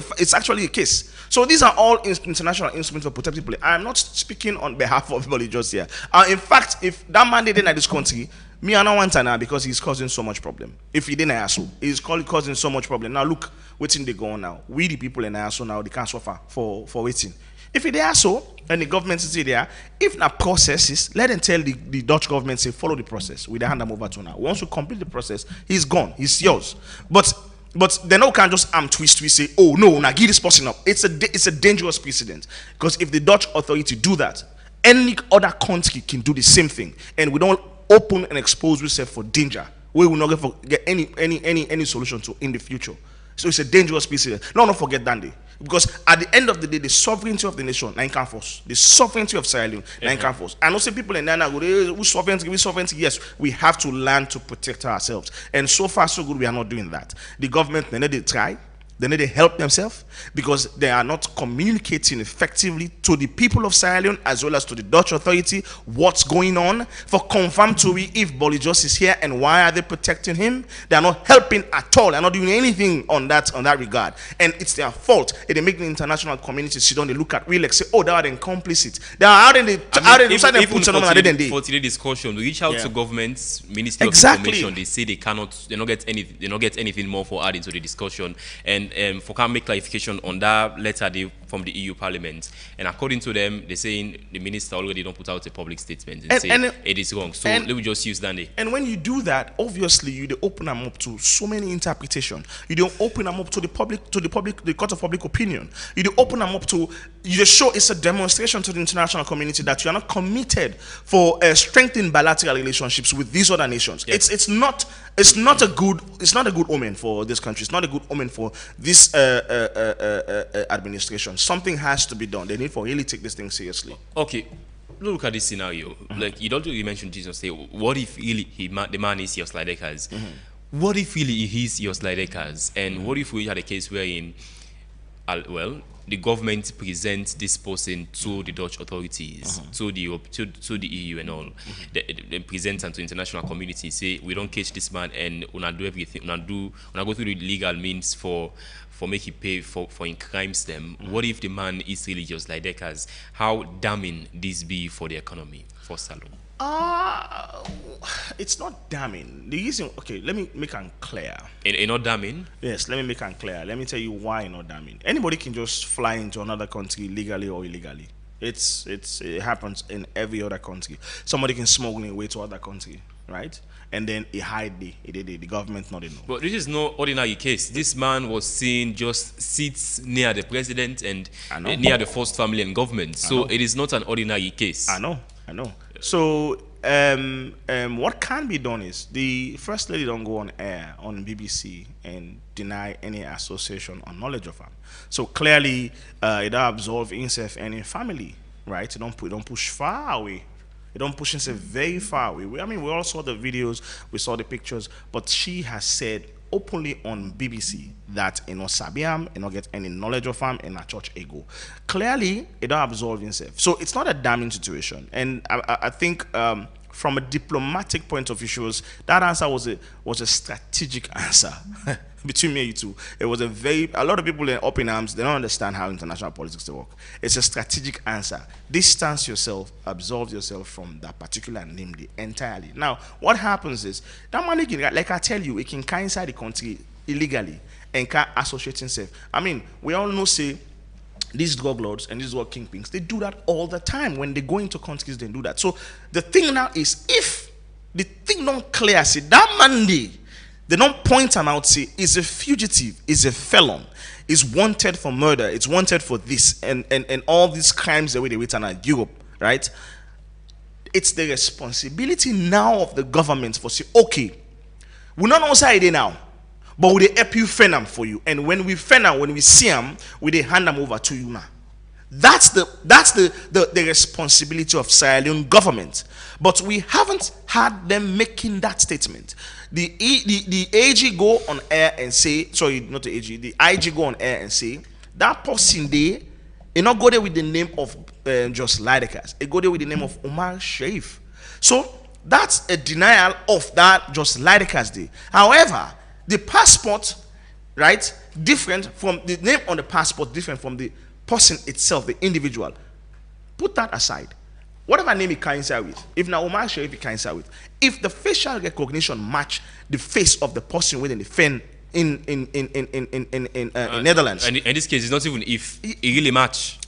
a case. So these are all international instruments for protect people. I am not speaking on behalf of everybody just here. In fact, if that man didn't in this country, me I don't want to now because he's causing so much problem. If he didn't ASO, he's causing so much problem. Now look, waiting they go on now. We the people in ASO now they can't suffer for waiting. If it is so, and the government is there, if na processes, let them tell the Dutch government say follow the process. We hand them over to now. Once we complete the process, he's gone. He's yours. But they no can just twist say, oh no, now give this person up. It's a dangerous precedent because if the Dutch authority do that, any other country can do the same thing, and we don't open and expose ourselves for danger. We will not get any solution to in the future. So it's a dangerous precedent. No, don't forget that day. Because at the end of the day, the sovereignty of the nation, nine can force. The sovereignty of Sierra Leone, nine can force. And also people in Nana go, we sovereignty. Yes, we have to learn to protect ourselves. And so far, so good, we are not doing that. The government, they need to try. They need to help themselves because they are not communicating effectively to the people of Sierra Leone as well as to the Dutch authority what's going on for confirmatory if Bolijos is here and why are they protecting him. They are not helping at all. They are not doing anything on that regard. And it's their fault. They make the international community sit down, they look at real like say, oh, they are then complicit. They are out in the for today's discussion, we reach out to governments, Ministry of Information, they say they not get anything more for adding to the discussion. And for can make clarification on that letter from the EU Parliament, and according to them, they're saying the minister already don't put out a public statement and say it is wrong. So let me just use that. And when you do that, obviously you open them up to so many interpretation. You don't open them up to the public, the court of public opinion. You don't open them up to you just show it's a demonstration to the international community that you are not committed for strengthening bilateral relationships with these other nations. Yeah. It's not a good omen for this country. It's not a good omen for this administration. Something has to be done. They need to really take this thing seriously. Okay, look at this scenario. Like you don't really mention Jesus. Say, what if really the man is your Slidekers? What if really he is your Slidekers? And what if we had a case wherein, the government presents this person to the Dutch authorities, to the EU and all. They present them to international community, say we don't catch this man and una do everything, una go through the legal means for make he pay for in crimes them. What if the man is religious like Deckers? How damning this be for the economy for Salon? It's not damning. The reason, okay, let me make it clear. It's not damning? Yes, let me make it clear. Let me tell you why it's not damning. Anybody can just fly into another country legally or illegally. It happens in every other country. Somebody can smuggle away to other country, right? And then he hide the government not know. But this is no ordinary case. This man was seen just sits near the president and near the first family and government. So it is not an ordinary case. I know. So what can be done is the first lady don't go on air on BBC and deny any association or knowledge of her. So clearly it don't absolve himself any family, right? It don't push far away. It don't push himself very far away. I mean, we all saw the videos, we saw the pictures, but she has said openly on BBC that Sabiam, get any knowledge of him in a church ego. Clearly, it don't absolve himself. So it's not a damning situation. And I think from a diplomatic point of view, shows that answer was a strategic answer. Between me and you two, it was a lot of people up in arms. They don't understand how international politics work. It's a strategic answer. Distance yourself, absolve yourself from that particular name entirely. Now, what happens is that money, like I tell you, it can come inside the country illegally and can associate himself. I mean, we all know, say, these drug lords and these drug kingpins, they do that all the time. When they go into countries, they do that. So the thing now is, if the thing don't clear, say that Monday, they don't point him out, say, is a fugitive, is a felon, is wanted for murder, it's wanted for this, and all these crimes the way they wait at Europe, right? It's the responsibility now of the government for say, okay, we not know say they now, but we help you fend them for you. And when we fend them, when we see them, we they hand them over to you now. That's the responsibility of Sierra Leone government. But we haven't had them making that statement. The AG go on air and say, sorry, not the AG, the IG go on air and say, that person there, it not go there with the name of just Lydekas. It go there with the name of Omar Sharif. So that's a denial of that just Lydekas day. However, the passport, right, different from the name on the passport, different from the person itself, the individual. Put that aside. Whatever name he coincides with, if now Omar Sharif he coincides with, if the facial recognition match the face of the person within the fen in Netherlands, and in this case, it's not even if it really match.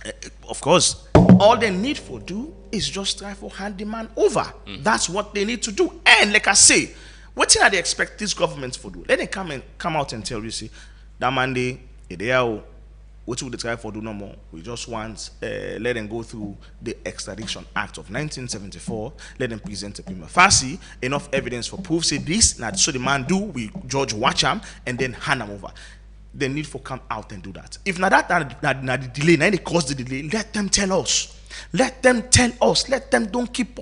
Of course, all they need for do is just try for hand the man over. That's what they need to do. And like I say, what thing are they expect these governments for do? Let them come out and tell you, see, that man they are. What would they try for do no more? We just want let them go through the Extradition Act of 1974. Let them present a prima facie enough evidence for proof. Say this, now so the man do. We judge watch him and then hand him over. They need for come out and do that. If not that, the delay, now they cause the delay. Let them tell us. Let them tell us. Let them not keep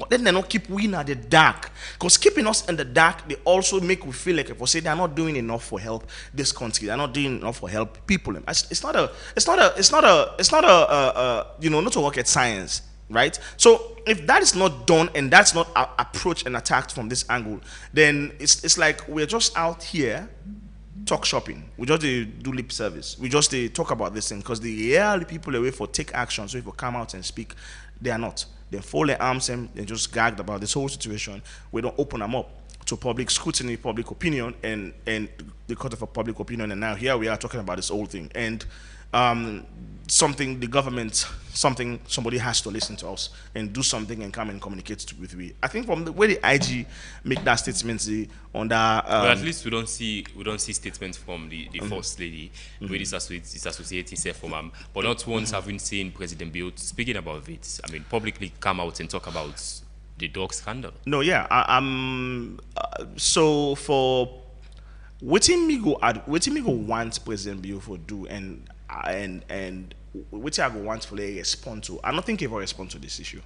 we in the dark. Because keeping us in the dark, they also make we feel like if we say they're not doing enough for help this country, they're not doing enough for help people. It's not not a rocket science, right? So if that is not done and that's not approached and attacked from this angle, then it's like we're just out here talk shopping. We just do lip service. We just talk about this thing because the real people away for take action. So if you come out and speak, they are not. They fold their arms and they just gagged about this whole situation. We don't open them up to public scrutiny, public opinion, and the court of public opinion. And now here we are talking about this whole thing. And something the government, somebody has to listen to us and do something and come and communicate with we. I think from the way the IG make that statement on that, but at least we don't see statements from the first lady with this associating itself from but not once have we seen President Bill speaking about it. I mean, publicly come out and talk about the dog scandal. No, yeah, so for what me go want President Bill for do and which I go want for a respond to. I don't think he will respond to this issue,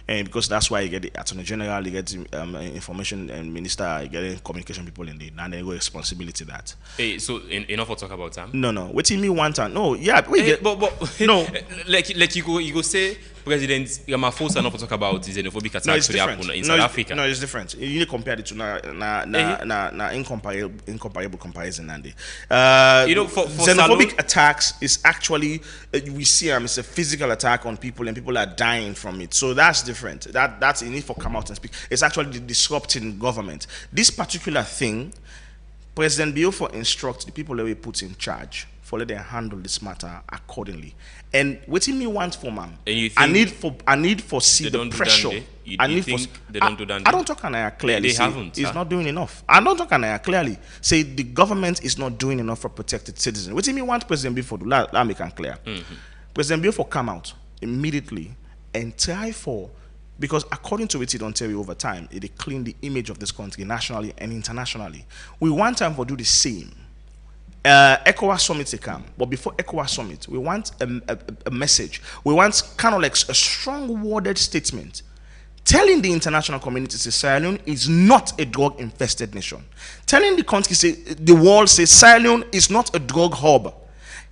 and because that's why you get the Attorney General, you get the information and Minister, you get the communication people in the and they go responsibility that. Hey, so enough for talk about time. No. What me want no, yeah, we get but no, like you go say President Ramaphosa not to talk about xenophobic attacks to happen in South Africa. No, it's different. You need to compare the two. Incomparable comparison, Andy. For xenophobic attacks is actually we see them. It's a physical attack on people, and people are dying from it. So that's different. That's you need for come out and speak. It's actually disrupting government. This particular thing, President Biafra instructs the people that we put in charge for let them handle this matter accordingly. And what me want for man, I need for see the pressure. I don't talk on air clearly. They haven't. It's not doing enough. I don't talk on air clearly. Say the government is not doing enough for protected citizens. What me want President Biafra do? Let me can clear. President Biafra come out immediately and try for. Because according to what he don't tell you over time, it clean the image of this country nationally and internationally. We want time for do the same. ECOWAS summit to come, but before ECOWAS summit, we want a message. We want kind of like a strong worded statement telling the international community that Sierra Leone is not a drug-infested nation. Telling the country, the world, Sierra Leone is not a drug hub.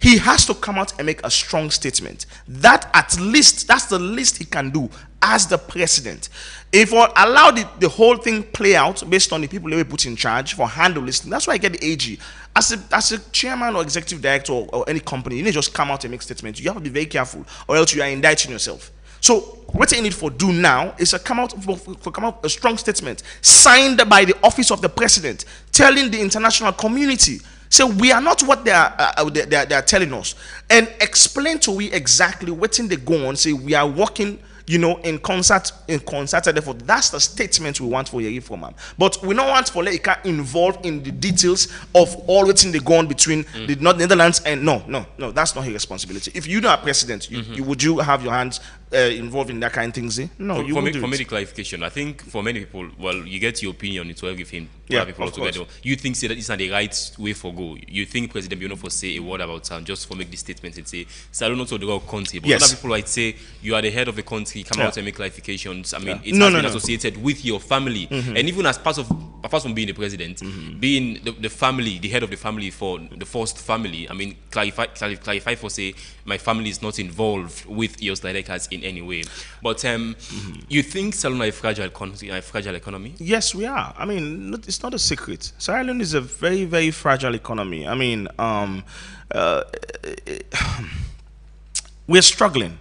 he has to come out and make a strong statement. That at least, that's the least he can do as the president. If we allow the whole thing play out based on the people that we put in charge for handle this thing, that's why I get the AG. As a chairman or executive director or any company, you need to just come out and make statements. You have to be very careful, or else you are indicting yourself. So what you need for do now is to come out a strong statement signed by the office of the president, telling the international community, say we are not what they are telling us, and explain to we exactly what they go on. Say we are working, in concert. Therefore, that's the statement we want for Yeri Foreman. But we don't want for Leika involved in the details of all what's in the go on between the Netherlands and no, that's not his responsibility. If you are president, would you have your hands involved in that kind of things? No, you wouldn't. For me, the clarification, I think for many people, well, you get your opinion into everything. Yeah, people of course. You think say that it's not the right way for go. You think President Biono for say a word about just for make this statement and say Salon not to the country. But other people might say you are the head of the country, come out and make clarifications. I mean, it has been associated with your family, and even as apart from being the president, being the family, the head of the family for the first family. I mean, clarify for say my family is not involved with your Slidekas in any way. But you think Salon are a fragile country, a fragile economy? Yes, we are. I mean, it's not a secret. Sierra Leone is a very, very fragile economy. I mean, we're struggling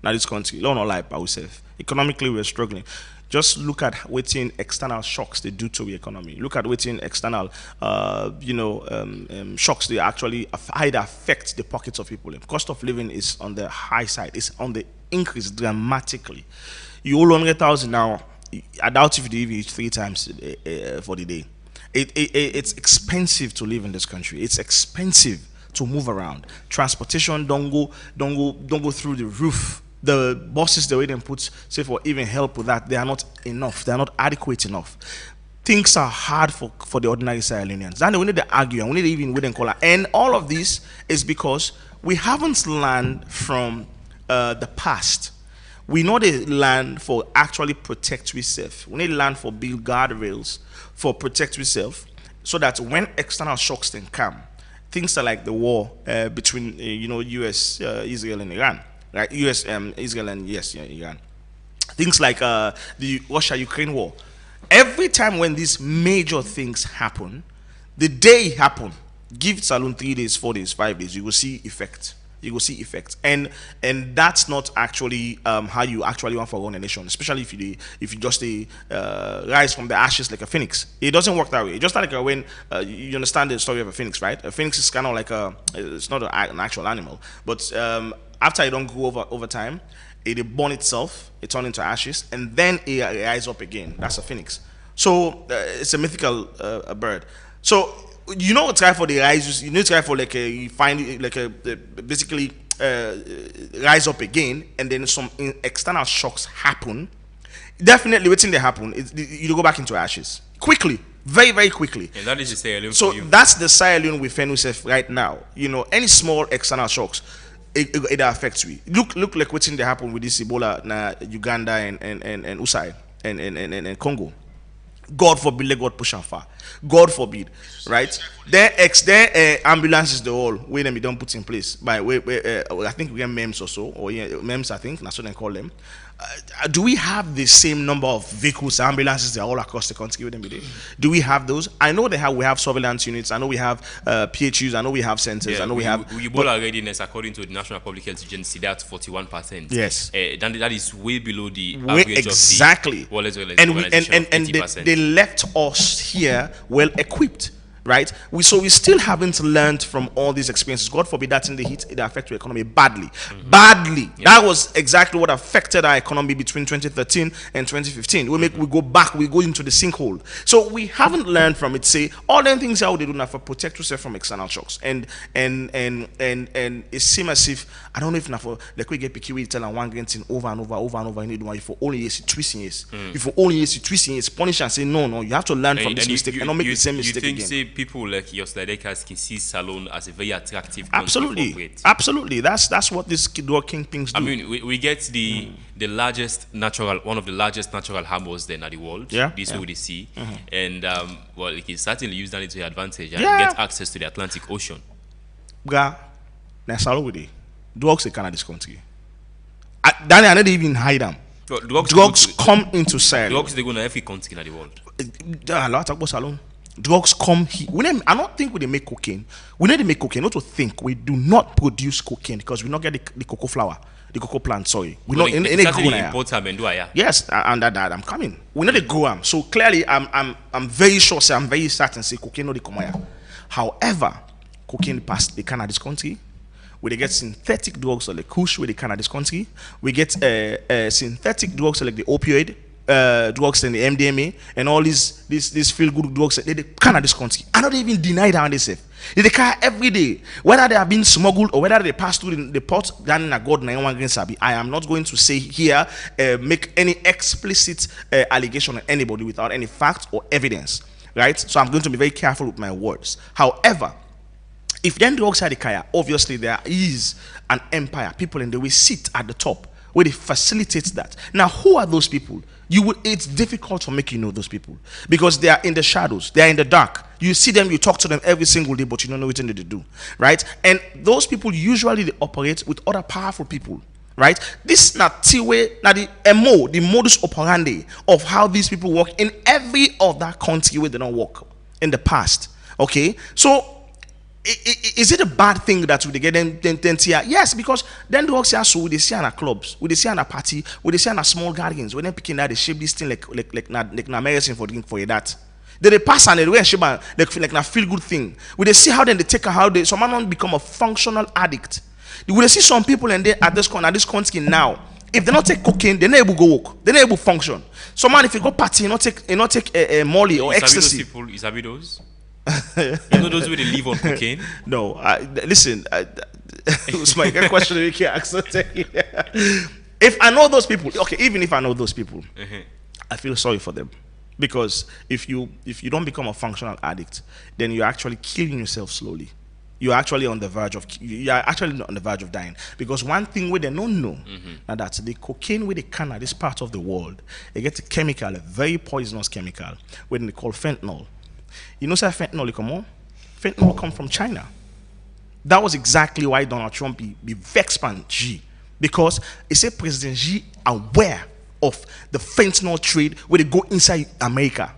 now. This country, long or life, I would say, economically we're struggling. Just look at waiting external shocks they do to the economy. Look at waiting external, shocks they actually either affect the pockets of people. The cost of living is on the high side. It's on the increase dramatically. You owe 100,000 now. I doubt if you reach 3 times for the day. It's expensive to live in this country. It's expensive to move around. Transportation don't go through the roof. The buses the way they put, say for even help with that, they are not enough. They are not adequate enough. Things are hard for the ordinary Sierra Leoneans. Then we need to argue and we need to even wait and call. And all of this is because we haven't learned from the past. We know they learn for actually protect ourselves. We need to learn for build guardrails for protect ourselves, so that when external shocks then come, things are like the war between U.S., Israel and Iran, right? U.S., Israel and Iran. Things like the Russia-Ukraine war. Every time when these major things happen, the day it happen, give Salon 3 days, 4 days, 5 days, you will see effect. You will see effects, and that's not actually how you actually want for run a nation, especially if you just rise from the ashes like a phoenix. It doesn't work that way. It's just like when you understand the story of a phoenix, right? A phoenix is kind of like it's not an actual animal, but after it don't grow over time, it burn itself, it turns into ashes, and then it rise up again. That's a phoenix. So it's a mythical bird. So you know, try for the rise. You need to try for like you find like basically rise up again, and then some external shocks happen. Definitely, waiting they happen, you go back into ashes quickly, very, very quickly. And that is the Sierra Leone. So that's the Sierra Leone we find ourselves right now. Any small external shocks, it affects we. Look like waiting they happen with this Ebola na Uganda and USAID and Congo. God forbid, let God push and far. God forbid, right? Their ambulances, the whole way them don't put in place. By way, I think we have MEMS or so, or MEMS, I think that's what they call them. Do we have the same number of vehicles, ambulances that are all across the country with them today? Do we have those? I know we have surveillance units. I know we have PHUs. I know we have centers. I know we have. Ebola readiness, according to the National Public Health Agency, that's 41%. Yes, that is way below the average exactly. Of the World Health Organization and they left us here well equipped. Right, we still haven't learned from all these experiences. God forbid that in the heat it affect your economy badly. Badly. Yeah. That was exactly what affected our economy between 2013 and 2015. We go back, we go into the sinkhole. So we haven't learned from it. Say all them things how they do now for protect yourself from external shocks. And it seems as if I don't know if now for like we get picky we tell and one thing over and over. You need one for only yes twisting yes. If for only yes twisting yes, punish and say no. You have to learn from this mistake and not make the same mistake again. People like your Slidekas can see Salon as a very attractive absolutely. That's what these kingpins do. I mean, we get the largest one of the largest natural harbors then at the world. This way we see, and it can certainly use that to your advantage and get access to the Atlantic Ocean. Now, salo with it. Drugs they cannot this country. Danny, I don't even hide them. Drugs come into Sierra. Drugs they go to every country in the world. A lot of salon. Drugs come here. I don't think we make cocaine. We need to make cocaine. Not to think we do not produce cocaine because we not get the cocoa flower, the cocoa plant. Sorry, we not in a grow. Yes, and that I'm coming. We need to grow them. So clearly, I'm very sure. Say I'm very certain. Say cocaine no the come here. However, cocaine past the Canada this country. We get synthetic drugs like Kush, where they can this country. We get synthetic drugs like the opioid drugs and the MDMA and all these feel good drugs. They can this country. I don't even deny that on this. They can every day, whether they are being smuggled or whether they pass through the port. Then in a God 91 Sabi. I am not going to say here make any explicit allegation on anybody without any fact or evidence. Right? So I'm going to be very careful with my words. However, if then drugs are the kaya, obviously there is an empire, people in the way sit at the top where they facilitate that. Now, who are those people? It's difficult to make you know those people because they are in the shadows, they are in the dark. You see them, you talk to them every single day, but you don't know what they do, right? And those people usually they operate with other powerful people, right? This is not the MO, the modus operandi of how these people work in every other country where they don't work in the past. Okay, so. Is it a bad thing that we get them here? Yes, because then drugs are so we see on clubs, we see on a party, we see on small gatherings. When they picking that they shape this thing like na medicine for drink for that. They pass and they wear shape like na feel good thing. We they see how then they take how they some man become a functional addict. We they see some people and they at this country now. If they not take cocaine, they're not able to go work. They're not able to function. Some man if you go party, you not take Molly or ecstasy. Is those? You know those where they live on cocaine? No, listen. It was my question. You can't if I know those people, okay, even if I know those people, I feel sorry for them because if you don't become a functional addict, then you're actually killing yourself slowly. You're actually on the verge of dying because one thing where they don't know now that the cocaine where they can at this part of the world, they get a chemical, a very poisonous chemical, when they call fentanyl. You know, sir, fentanyl come on? Fentanyl come from China. That was exactly why Donald Trump be vexed by Xi. Because he said President Xi aware of the fentanyl trade where they go inside America.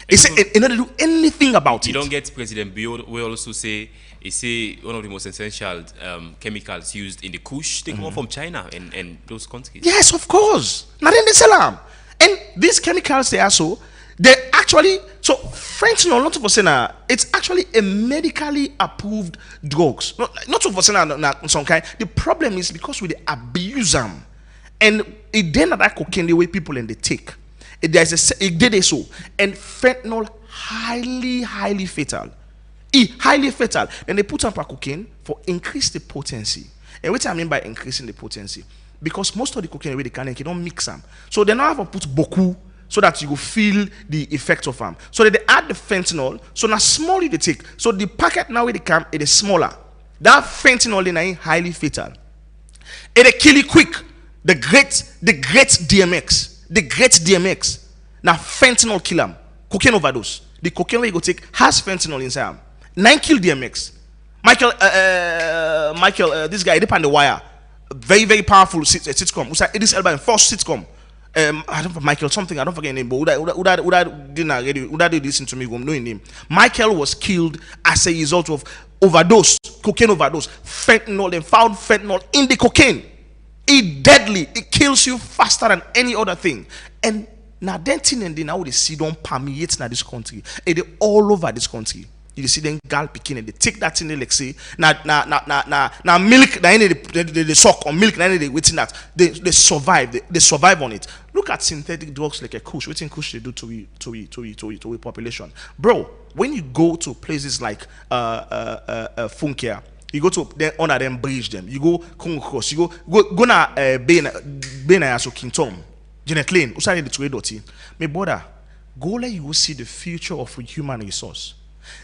He said in order to do anything about it. You don't get President Bill we also say one of the most essential chemicals used in the Kush, they come from China and those countries. Yes, of course. Not in the Salam. And these chemicals they are so they actually, so fentanyl, not for saying it's actually a medically approved drugs. Not for saying some kind. The problem is because we abuse them, and it then that cocaine the way people and they take. It did it so, and fentanyl highly fatal. Highly fatal. Then they put up cocaine for increase the potency. And what I mean by increasing the potency, because most of the cocaine they don't mix them, so they now have to put beaucoup. So that you will feel the effect of them. So they add the fentanyl. So now small they take. So the packet now where they come, it is smaller. That fentanyl is highly fatal. It kill you quick. The great DMX. The great DMX. Now fentanyl kill them. Cocaine overdose. The cocaine where you go take has fentanyl inside them. 9 kill DMX. Michael, this guy, they on the wire. Very powerful sitcom. Usa Idris Elba in first sitcom. I don't Michael something, I don't forget his name, but Uda did listen to me, know his name. Michael was killed as a result of overdose, cocaine overdose. Fentanyl, they found fentanyl in the cocaine. It's deadly, it kills you faster than any other thing. And now then thing and then now they see don't permeate in this country. It is all over this country. You see them gal picking and they take that in the like say now milk they suck on milk they waiting that they survive on it. Look at synthetic drugs like a Kush. What Kush they do to a population, bro. When you go to places like Funkia, you go to then under them bridge them. You go Congo Cross. You go na Bena so King Tom, Janet Lane. Usai the trade dirty. My brother, go let you see the future of a human resource.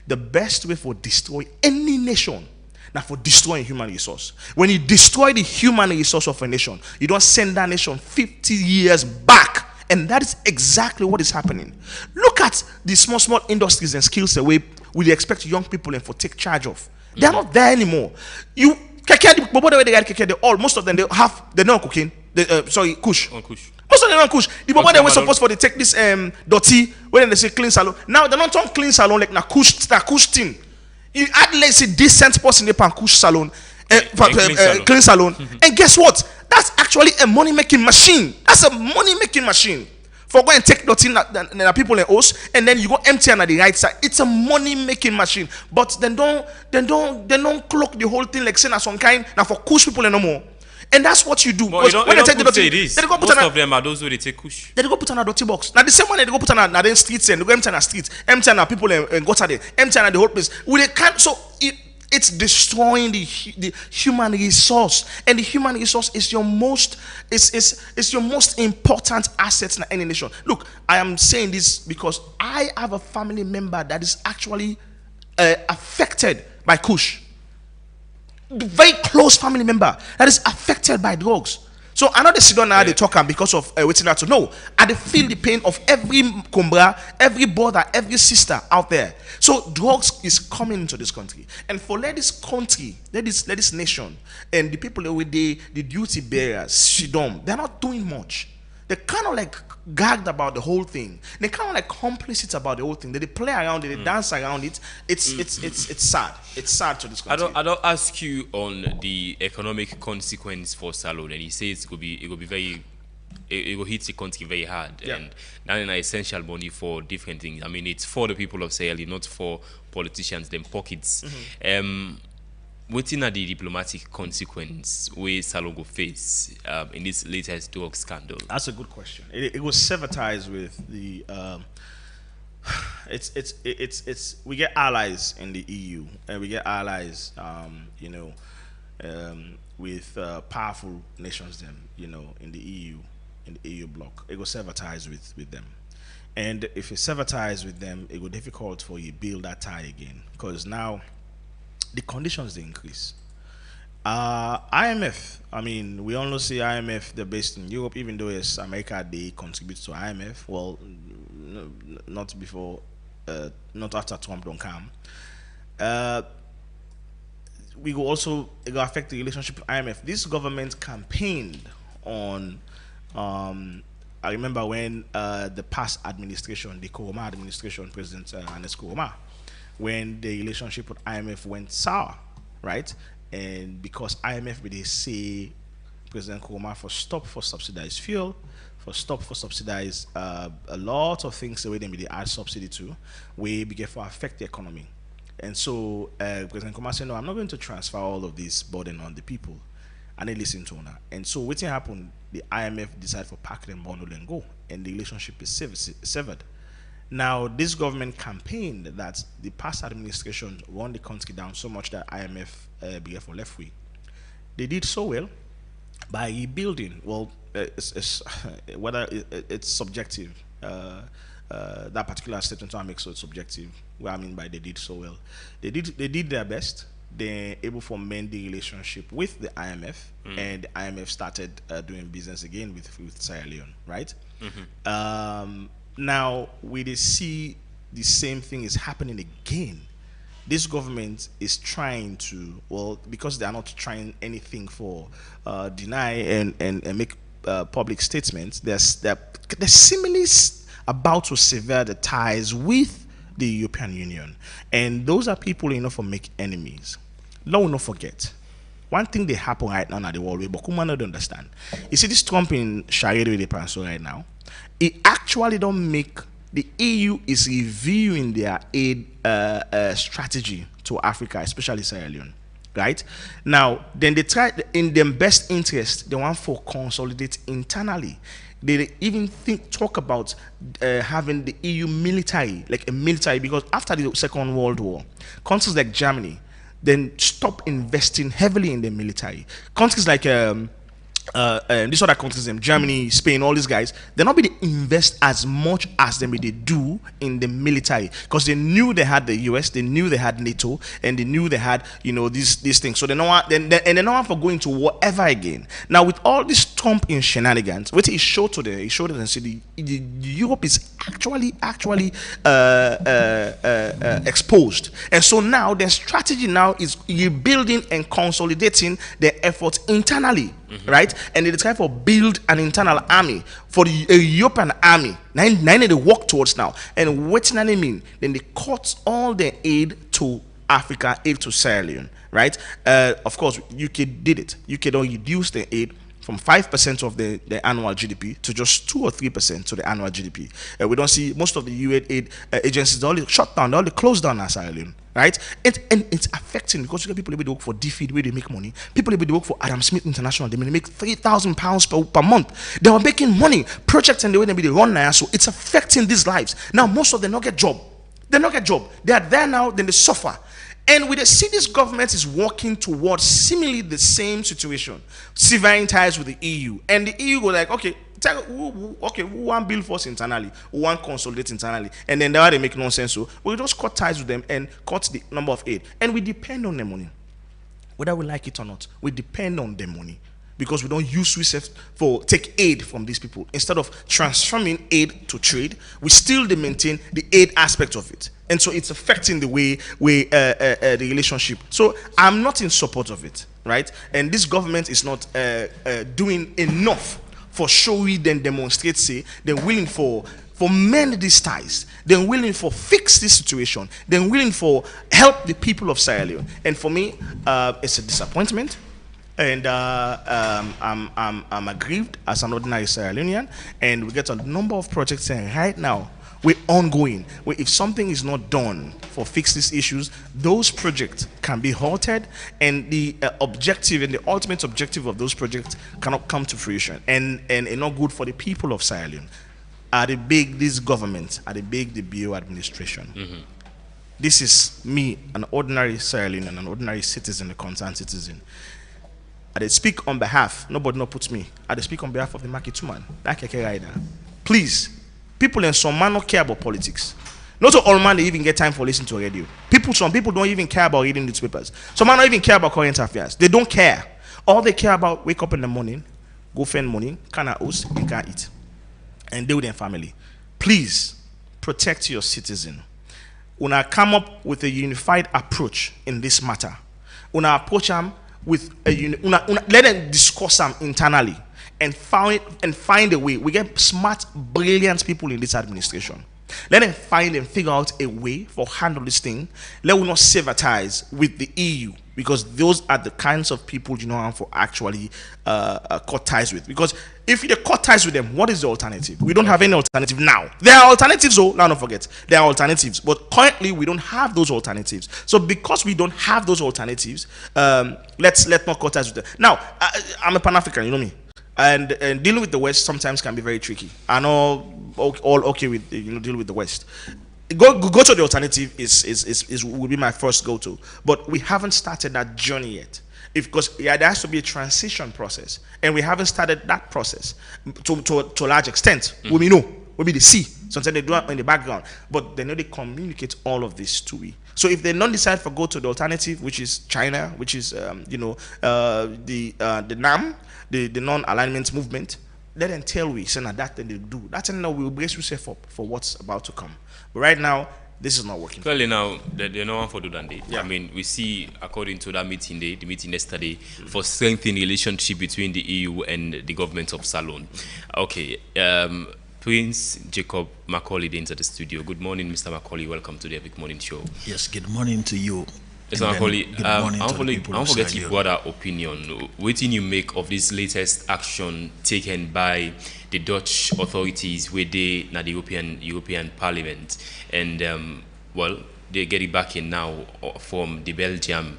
The best way for destroy any nation, now for destroying human resource. When you destroy the human resource of a nation, you don't send that nation 50 years back. And that is exactly what is happening. Look at the small industries and skills that we expect young people and for take charge of. They are not there anymore. keke, the bobo they ride keke, they all most of them they know cocaine. Kush. On Kush. Most of them on Kush. The bobo Okay, they were Malone. supposed for they take this dirty when they say clean salon. Now they don't turn clean salon like na Kush thing. You add let's say decent person in the Kush salon. Clean salon. And guess what? That's actually a money making machine. That's a money making machine. For go and take dirty na people in house and then you go empty on the right side. It's a money making machine. But then don't cloak the whole thing like saying some kind now for Kush people no more. And that's what you do. But When they take the dirty, they go most of them are those who they take Kush. They go put on a dirty box. Now the same one they go put on a then streets and they go empty on a street, empty on a people and gutter there, empty on the whole place. With a can so it's destroying the human resource, and the human resource is your most is your most important asset in any nation. Look, I am saying this because I have a family member that is actually affected by Kush. Very close family member that is affected by drugs. So I know they sit down now they talk because of waiting out to know. I they feel the pain of every kumbra, every brother, every sister out there. So drugs is coming into this country, and for let this country, let this nation, and the people with the duty bearers, Shidom, they're not doing much. They're kind of like gagged about the whole thing. They're kind of like complicit about the whole thing. They play around it, they dance around it. It's sad. It's sad to this country. I don't ask you on the economic consequence for Salon, and he says it will be very it will hit the country very hard, and that is an essential money for different things. I mean, it's for the people of Sierra Leone, not for politicians, them pockets. Waiting at the diplomatic consequence where Salon go face in this latest drug scandal? That's a good question. It was sever ties with the. It's we get allies in the EU and we get allies, with powerful nations. Them, in the EU bloc. It will sever ties with them, and if you sever ties with them, it will be difficult for you to build that tie again because now the conditions they increase. IMF, I mean, we only see IMF, they're based in Europe, even though it's America, they contribute to IMF. Well, not before, not after Trump don't come. We will also, it will affect the relationship with IMF. This government campaigned on, I remember when the past administration, the Koroma administration, President Ernest Koroma, when the relationship with IMF went sour, right? And because IMF, they say President Koroma for subsidized fuel, for subsidize a lot of things the way they add subsidy to, we begin to affect the economy. And so President Koroma said, no, I'm not going to transfer all of this burden on the people. And they listen to her. And so what happened, the IMF decided for pack them bundle and go, and the relationship is severed. Now, this government campaigned that the past administration run the country down so much that IMF began for left wing. They did so well by rebuilding. Well, whether it's subjective, that particular statement I make so it's subjective. What I mean by they did so well, they did their best. They're able to mend the relationship with the IMF, and the IMF started doing business again with Sierra Leone, right? Now, we see the same thing is happening again. This government is trying to, well, because they are not trying anything for deny and make public statements, they're seemingly about to sever the ties with the European Union. And those are people, for make enemies. Let us not forget. One thing that happen right now in the world, but Kuma not understand. You see this Trump in charade with the Panso right now, it actually don't make the EU is reviewing their aid strategy to Africa, especially Sierra Leone. Right now, then they try in their best interest. They want to consolidate internally. They even talk about having the EU military, like a military, because after the Second World War, countries like Germany then stop investing heavily in the military. Countries like these other countries, Germany, Spain, all these guys, they're not going to invest as much as they do in the military, because they knew they had the US, they knew they had NATO, and they knew they had, these things. So they don't want, they're not for going to war ever again. Now with all this Trump in shenanigans, what he showed to them, and said Europe is actually exposed, and so now their strategy now is rebuilding and consolidating their efforts internally. Right, and they try to build an internal army for the European army. Now they work towards now, and what does that mean? Then they cut all their aid to Africa, aid to Sierra Leone. Right, of course, UK did it. UK don't reduce their aid from 5% of the annual GDP to just 2 or 3% to the annual GDP. We don't see most of the UAid agencies, they all shut down, they all closed down in Sierra Leone. Right? And it's affecting, because you get people able to work for DFID where they make money. People able to work for Adam Smith International, they may make £3,000 per month. They are making money. Projects and the way they run now, so it's affecting these lives. Now most of them don't get job. They don't get job. They are there now, then they suffer. And we see this government is working towards seemingly the same situation, severing ties with the EU. And the EU go like, okay, we want build force internally, we want consolidate internally, and then they make nonsense. So we just cut ties with them and cut the number of aid. And we depend on their money. Whether we like it or not, we depend on their money. Because we don't use SWIFT for take aid from these people. Instead of transforming aid to trade, we still maintain the aid aspect of it. And so it's affecting the way the relationship. So I'm not in support of it, right? And this government is not doing enough for showing and demonstrate, say, they're willing for mend these ties. They're willing for fix this situation. They're willing for help the people of Sierra Leone. And for me, it's a disappointment. And I'm aggrieved as an ordinary Sierra Leonean, and we get a number of projects saying right now we're ongoing. If something is not done for fix these issues, those projects can be halted, and the objective and the ultimate objective of those projects cannot come to fruition, and not good for the people of Sierra Leone. This government, the BO administration. This is me, an ordinary Sierra Leonean, an ordinary citizen, a concerned citizen. I speak on behalf, nobody no puts me. I speak on behalf of the market man, that keke rider. Please, people in some man don't care about politics. Not all man they even get time for listening to radio. Some people don't even care about reading newspapers. Some man don't even care about current affairs. They don't care. All they care about, wake up in the morning, go spend money, can house, and can eat, and deal with their family. Please protect your citizen. Una come up with a unified approach in this matter. Una approach them with let them discuss them internally and find a way. We get smart, brilliant people in this administration. Let them find and figure out a way for handle this thing. Let us not sever ties with the EU, because those are the kinds of people for actually cut ties with. Because if you cut ties with them, what is the alternative? We don't have any alternative now. There are alternatives, now don't forget. There are alternatives, but currently we don't have those alternatives. So because we don't have those alternatives, let's not cut ties with them. Now, I'm a Pan-African, you know me. And dealing with the West sometimes can be very tricky. I know all okay with dealing with the West. Go to the alternative will be my first go-to, but we haven't started that journey yet. Because there has to be a transition process, and we haven't started that process to a large extent. We know will be the C. Sometimes they do it in the background, but they know they communicate all of this to we. So if they don't decide to go to the alternative, which is China, which is the NAM, the non-alignment movement, let them tell we say that thing they do. That's now we will brace yourself up for what's about to come. But right now, this is not working. Clearly now, they're no one for do than they. Yeah. I mean, we see, according to that meeting, the meeting yesterday, for strengthening relationship between the EU and the government of Salon. Okay, Prince Jacob Macaulay into the studio. Good morning, Mr. Macaulay. Welcome to the Epic Morning Show. Yes, good morning to you. Mr. Macaulay, I want to get your broader opinion. What do you make of this latest action taken by the Dutch authorities where they na the European Parliament, and well, they get it back in now from the Belgium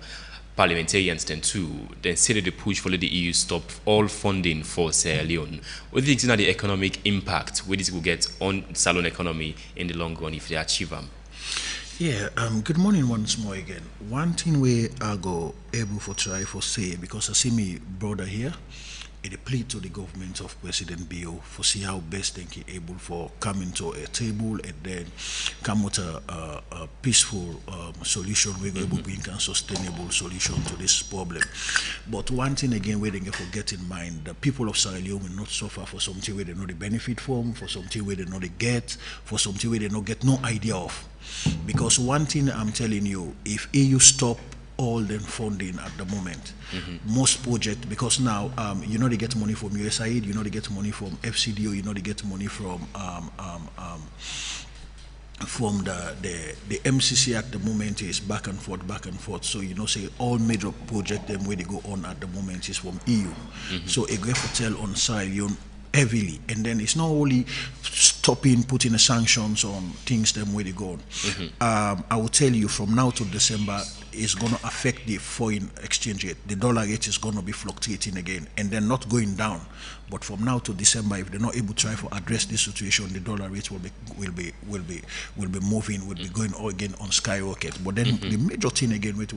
parliamentarians then too. Then say that they push for the EU stop all funding for Sierra Leone. What do you think is the economic impact where this will get on Salon economy in the long run if they achieve them? Yeah, good morning once more again. One thing we are go able for try for say, because I see me brother here, it plead to the government of President Bio for see how best they can able for coming to a table and then come with a peaceful solution. We're able to bring a sustainable solution to this problem. But one thing again, where they can forget in mind, the people of Sierra Leone will not suffer for something where they know the benefit from, for something where they know they get, for something where they not get no idea of. Because one thing I'm telling you, if EU stop all the funding at the moment, most project, because now you know they get money from USAID, you know they get money from FCDO, you know they get money from the MCC at the moment is back and forth. So you know, say all major project them where they go on at the moment is from EU. So a great hotel on Sierra Leone heavily, and then it's not only stopping putting the sanctions on things them where they go on. I will tell you from now to December is going to affect the foreign exchange rate. The dollar rate is going to be fluctuating again, and then not going down. But from now to December, if they're not able to try to address this situation, the dollar rate will be moving, will be going again on skyrocket. But then the major thing again, we'll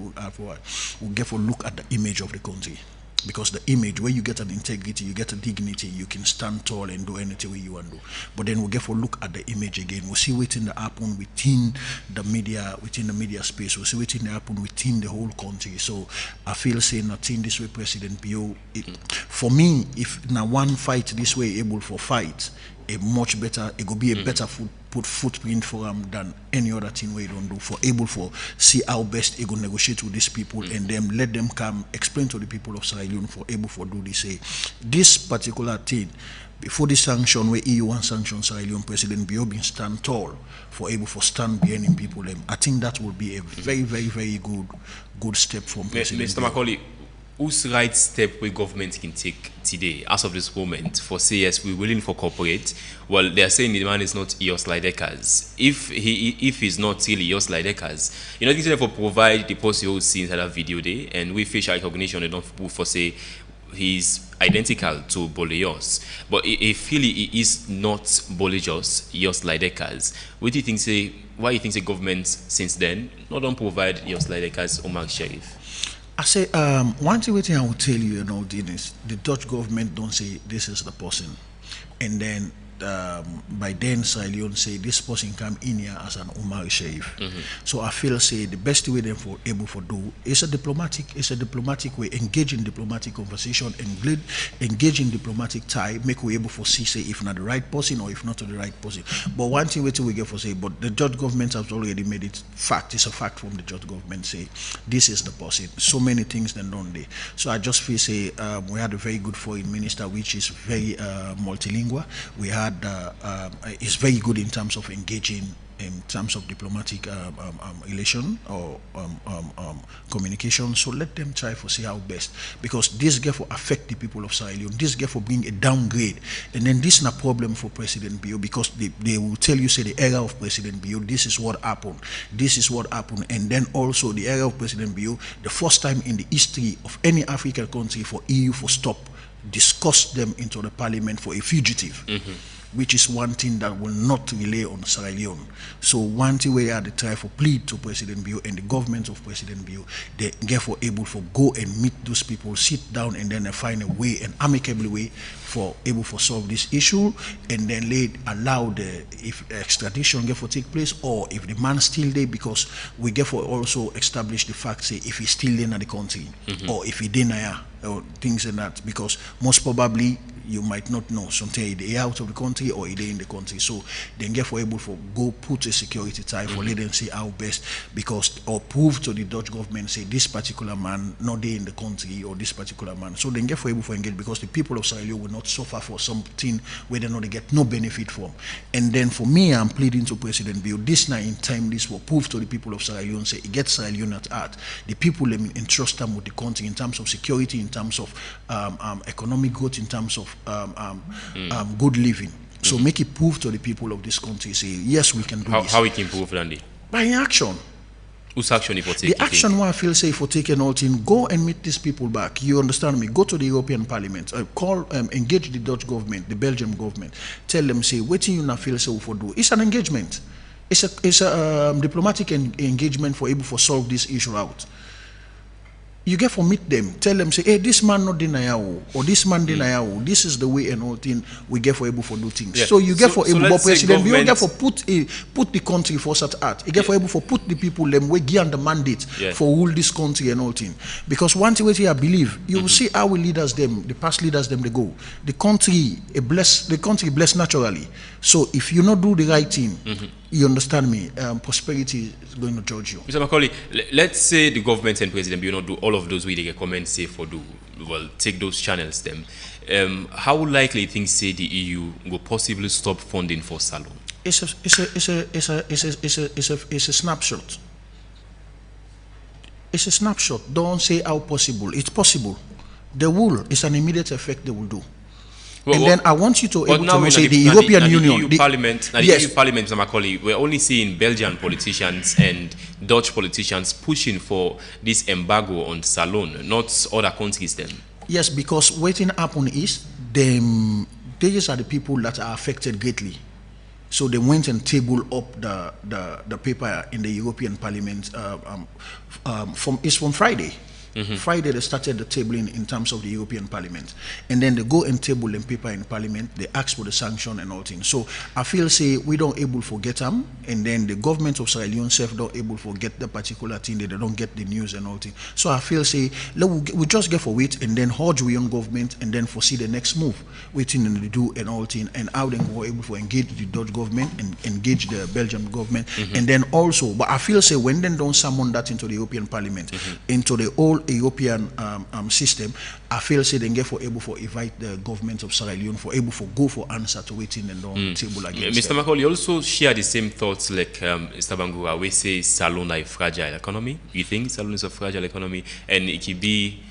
get a look at the image of the country. Because the image, where you get an integrity, you get a dignity, you can stand tall and do anything you want to do. But then we'll get a look at the image again. We'll see what's in the happen within the media space. We'll see what's in the happen within the whole country. So I feel saying nothing this way, President Bio. For me, if now one fight this way able for fight, a much better, it will be a better footprint for them than any other thing we don't do, for able for see how best it go negotiate with these people and then let them come explain to the people of Sierra Leone for able for do this particular thing before the sanction where EU and sanction Sierra Leone President Bio been stand tall for able for stand behind people them. I think that will be a very good step from President Mr. Macaulay, whose right step we government can take today, as of this moment, for say yes, we're willing for cooperate? Well, they are saying the man is not Eos Lidekas. If he's not really Eos Lidekas, you know, this for provide the post you see inside that video day, and with facial recognition, they don't for say he's identical to Boleos. But if really he is not Bolejos, Eos Lidekas, what do you think say? Why you think the government since then not don't provide Eos Lidekas Omar Sheriff? I say, one thing I will tell you, Dennis, the Dutch government don't say this is the person. And then by then Sierra Leone say this person come in here as an Omar Sharif. So I feel say the best way them for able for do is a diplomatic way, engage in diplomatic conversation, engage in diplomatic tie, make we able for see say if not the right person or if not to the right person. But one thing we get for say, but the Dutch government has already made it fact. It's a fact from the Dutch government say this is the person. So many things then don't they. So I just feel say we had a very good foreign minister which is very multilingual. We had is very good in terms of engaging in terms of diplomatic relation or communication. So let them try for see how best, because this get for affect the people of Sierra Leone. This get for bring a downgrade, and then this is a problem for President Bio, because they will tell you say the era of President Bio, this is what happened, and then also the era of President Bio, the first time in the history of any African country for EU for stop discuss them into the parliament for a fugitive. Which is one thing that will not rely on Sierra Leone. So one thing we had to try for plead to President Bio and the government of President Bio, they therefore able for go and meet those people, sit down, and then find a way, an amicable way for able for solve this issue, and then allow the if extradition get for take place, or if the man still there, because we get for also establish the fact say if he's still in the country or if he deny or things like that, because most probably you might not know. Sometimes they out of the country or they in the country. So then get for able for go put a security tie for let them see how best, because or prove to the Dutch government say this particular man not there in the country or this particular man. So then get for able for engage, because the people of Sierra Leone will not suffer for something where they know they get no benefit from. And then for me, I'm pleading to President Bio, this now in time this will prove to the people of Sierra Leone say it gets Sierra Leone at heart. The people entrust them with the country in terms of security, in terms of economic growth, in terms of good living. So make it prove to the people of this country, say yes, we can do this. How we can prove, Randy? By action. Whose action if take? The action one I feel say for taking all thing, go and meet these people back. You understand me? Go to the European Parliament, engage the Dutch government, the Belgian government, tell them say what you not feel so for do. It's an engagement. It's a diplomatic engagement for able to solve this issue out. You get for meet them, tell them, say, hey, this man not deny or this man deny this is the way and all thing we get for able for do things. Yeah. So you get for able, but president, we get for put the country for such art. You get for able for put the people them we give the mandate for rule this country and all thing. Because one thing I believe, you will see our leaders them, the past leaders them they go. The country blessed naturally. So if you not do the right thing, you understand me, prosperity is going to judge you. Mr. Macaulay, let's say the government and president you not do all of those we they comment say for do well take those channels them. How likely things say the EU will possibly stop funding for Salon? It's a snapshot. It's a snapshot. Don't say how possible. It's possible. The will is an immediate effect they will do. And then I want you to able to say the European Union, the EU Parliament, the EU Parliament, Mr. Macaulay, we're only seeing Belgian politicians and Dutch politicians pushing for this embargo on Salon, not other countries then. Yes, because waiting happen is these are the people that are affected greatly. So they went and tabled up the paper in the European Parliament from Friday. Friday they started the tabling in terms of the European Parliament, and then they go and table them paper in Parliament. They ask for the sanction and all things. So I feel say we don't able forget them, and then the government of Sierra Leone self don't able forget the particular thing. They don't get the news and all things. So I feel say we just get for wait and then hold we on government and then foresee the next move waiting and they do and all things, and how then we're able to engage the Dutch government and engage the Belgian government, and then also. But I feel say when they don't summon that into the European Parliament, into the whole European system, I feel say they get for able for invite the government of Sierra Leone for able for go for answer to waiting and on table against Mr. Macaulay, you also share the same thoughts like Mr. Bangura, we say Salon is a fragile economy. You think Salon is a fragile economy and it could be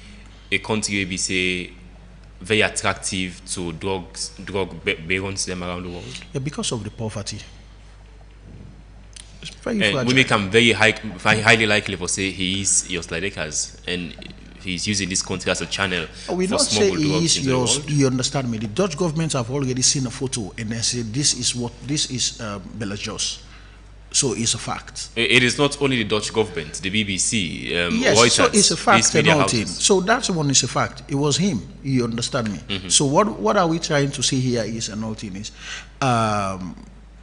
a country where we say very attractive to drug barons them around the world? Yeah, because of the poverty. And we make him very highly likely for say he is Jos Lydekas and he's using this country as a channel we for not say smuggled drugs into the world. You understand me? The Dutch government have already seen a photo and they say this is Belarus. So it's a fact. It is not only the Dutch government, the BBC, yes, Reuters, so it's a fact and all houses. things. So that one is a fact. It was him. You understand me? So what are we trying to say here is and all thing is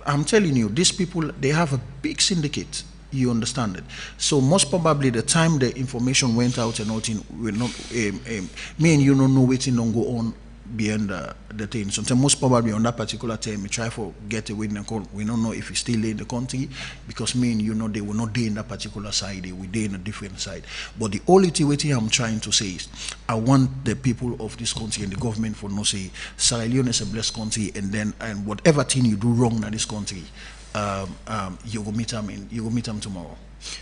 I'm telling you, these people, they have a big syndicate. You understand it? So most probably the time the information went out and all thing, will not, me and you don't know waiting don't go on beyond the thing. Sometimes most probably on that particular time, we try for get away and call. We don't know if he's still in the country because me and you know they will not be in that particular side. They will be in a different side. But the only thing I'm trying to say is, I want the people of this country and the government for no say Sierra Leone is a blessed country, and whatever thing you do wrong in this country, you will meet them tomorrow.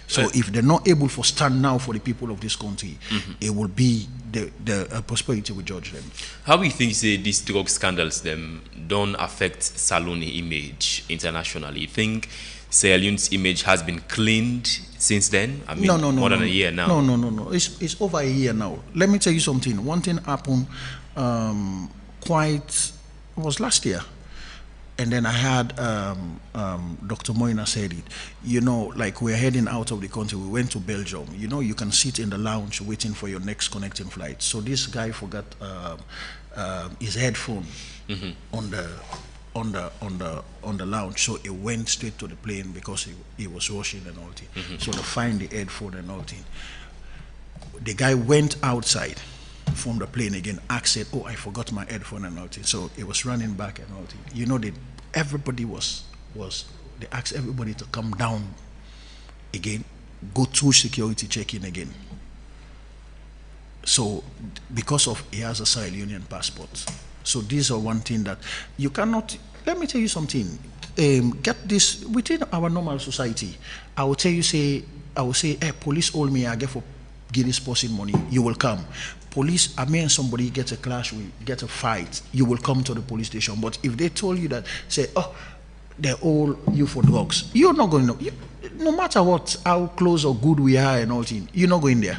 So if they're not able to stand now for the people of this country, it will be the prosperity will judge them. How do you think say these drug scandals them don't affect Salone image internationally? You think Sierra Leone's image has been cleaned since then? I mean, no, more than a year now. No. It's over a year now. Let me tell you something. One thing happened it was last year. And then I had Dr. Moina said it, you know, like we're heading out of the country, we went to Belgium, you know, you can sit in the lounge waiting for your next connecting flight. So this guy forgot his headphone on the lounge, so it went straight to the plane because he was rushing and all that. So to find the headphone and all that. The guy went outside from the plane again, said, oh, I forgot my headphone and all that. So it was running back and all that. You know, everybody they asked everybody to come down again, go through security check-in again. So because of he has a Sierra Leonean passport. So these are one thing that you cannot, let me tell you something, get this within our normal society. I will say, hey, police hold me, I get for give this person money, you will come. Police, I mean, somebody gets a clash, we get a fight, you will come to the police station. But if they told you that, say, oh, they're all you for drugs, you're not going to, no matter what, how close or good we are and all things, you're not going there.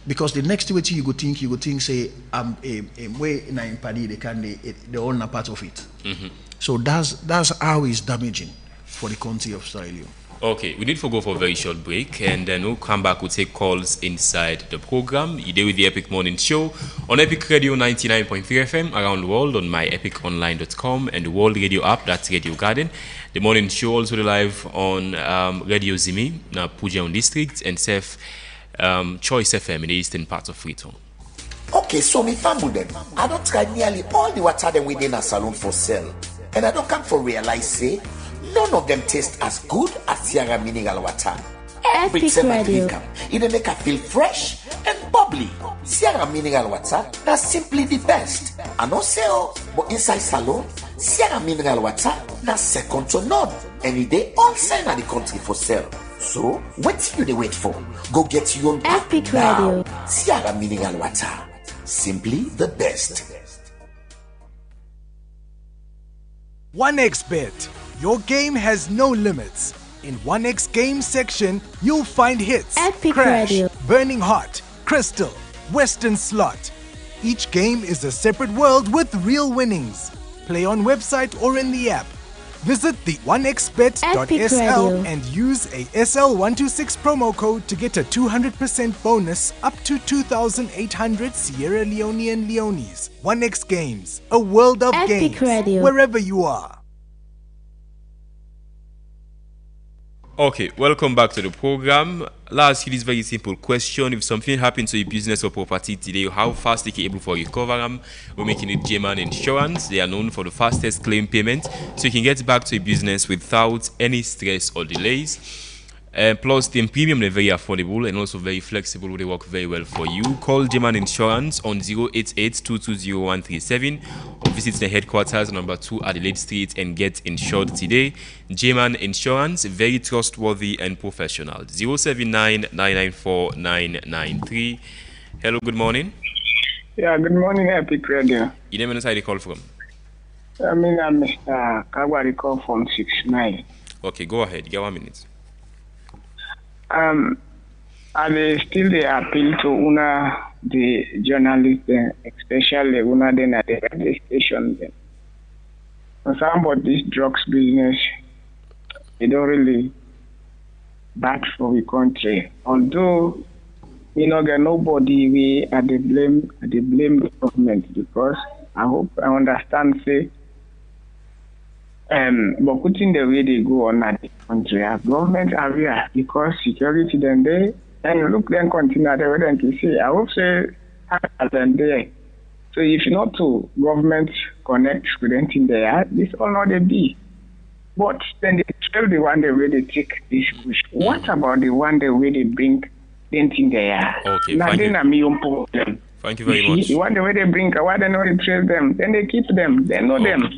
Because the next way you go think, say, I'm a way in a party, they all not part of it. So that's how it's damaging for the country of Sierra Leone. Okay, we need to go for a very short break and then we'll come back. We'll take calls inside the program. You do with the Epic Morning Show on Epic Radio 99.3 FM around the world on myepiconline.com and the World Radio app, that's Radio Garden. The morning show also live on Radio Zimi, Pujaon District, and Sef Choice FM in the eastern part of Freetown. Okay, so me family them. I don't try nearly all the water them within a salon for sale. And I don't come for realize say none of them taste as good as Sierra mineral water. Epic Radio. It make her feel fresh and bubbly. Sierra mineral water, that's simply the best. I know say, but inside salon, Sierra mineral water, that's second to none. Any day, all sign of the country for sale. So, what you they wait for? Go get your own Epic now. Radio. Sierra mineral water, simply the best. 1xBet. Your game has no limits. In 1x Game section, you'll find hits, Epic Crash, Radio. Burning Heart, Crystal, Western Slot. Each game is a separate world with real winnings. Play on website or in the app. Visit the Epic 1xbet.sl Radio. and use a SL126 promo code to get a 200% bonus up to 2,800 Sierra Leonean Leones. 1x Games, a world of Epic games, Radio. wherever you are. Okay, welcome back to the program. Last, this very simple question. If something happens to your business or property today, how fast they can able to recover them? We're making it J-Man Insurance. They are known for the fastest claim payment, so you can get back to your business without any stress or delays. Plus, the premium is very affordable and also very flexible. They work very well for you. Call J-Man Insurance on 088-220-137 or visit the headquarters number 2 Adelaide Street and get insured today. J-Man Insurance, very trustworthy and professional. 079-994-993. Hello, good morning. Yeah, good morning, Epic Radio. You name and inside the call from? I'm Mr. Kawari call from 69. Okay, go ahead. You got 1 minute. I still the appeal to una the journalists, especially una then at the radio station. Some about this drugs business, it don't really bad for the country. Although get nobody we at the blame the government, because I understand say but putting the way they go on at the country, our government area, because security then they and look then continue the way then to see. I would say than there. So if not to government connect students in there, this all not they be. But then they tell the one the way they take this push. What about the one the way they bring them in there? Okay, now thank then you. I'm your problem. Thank you very much. The one the way they bring, why they know they trace them, then they keep them, they know them.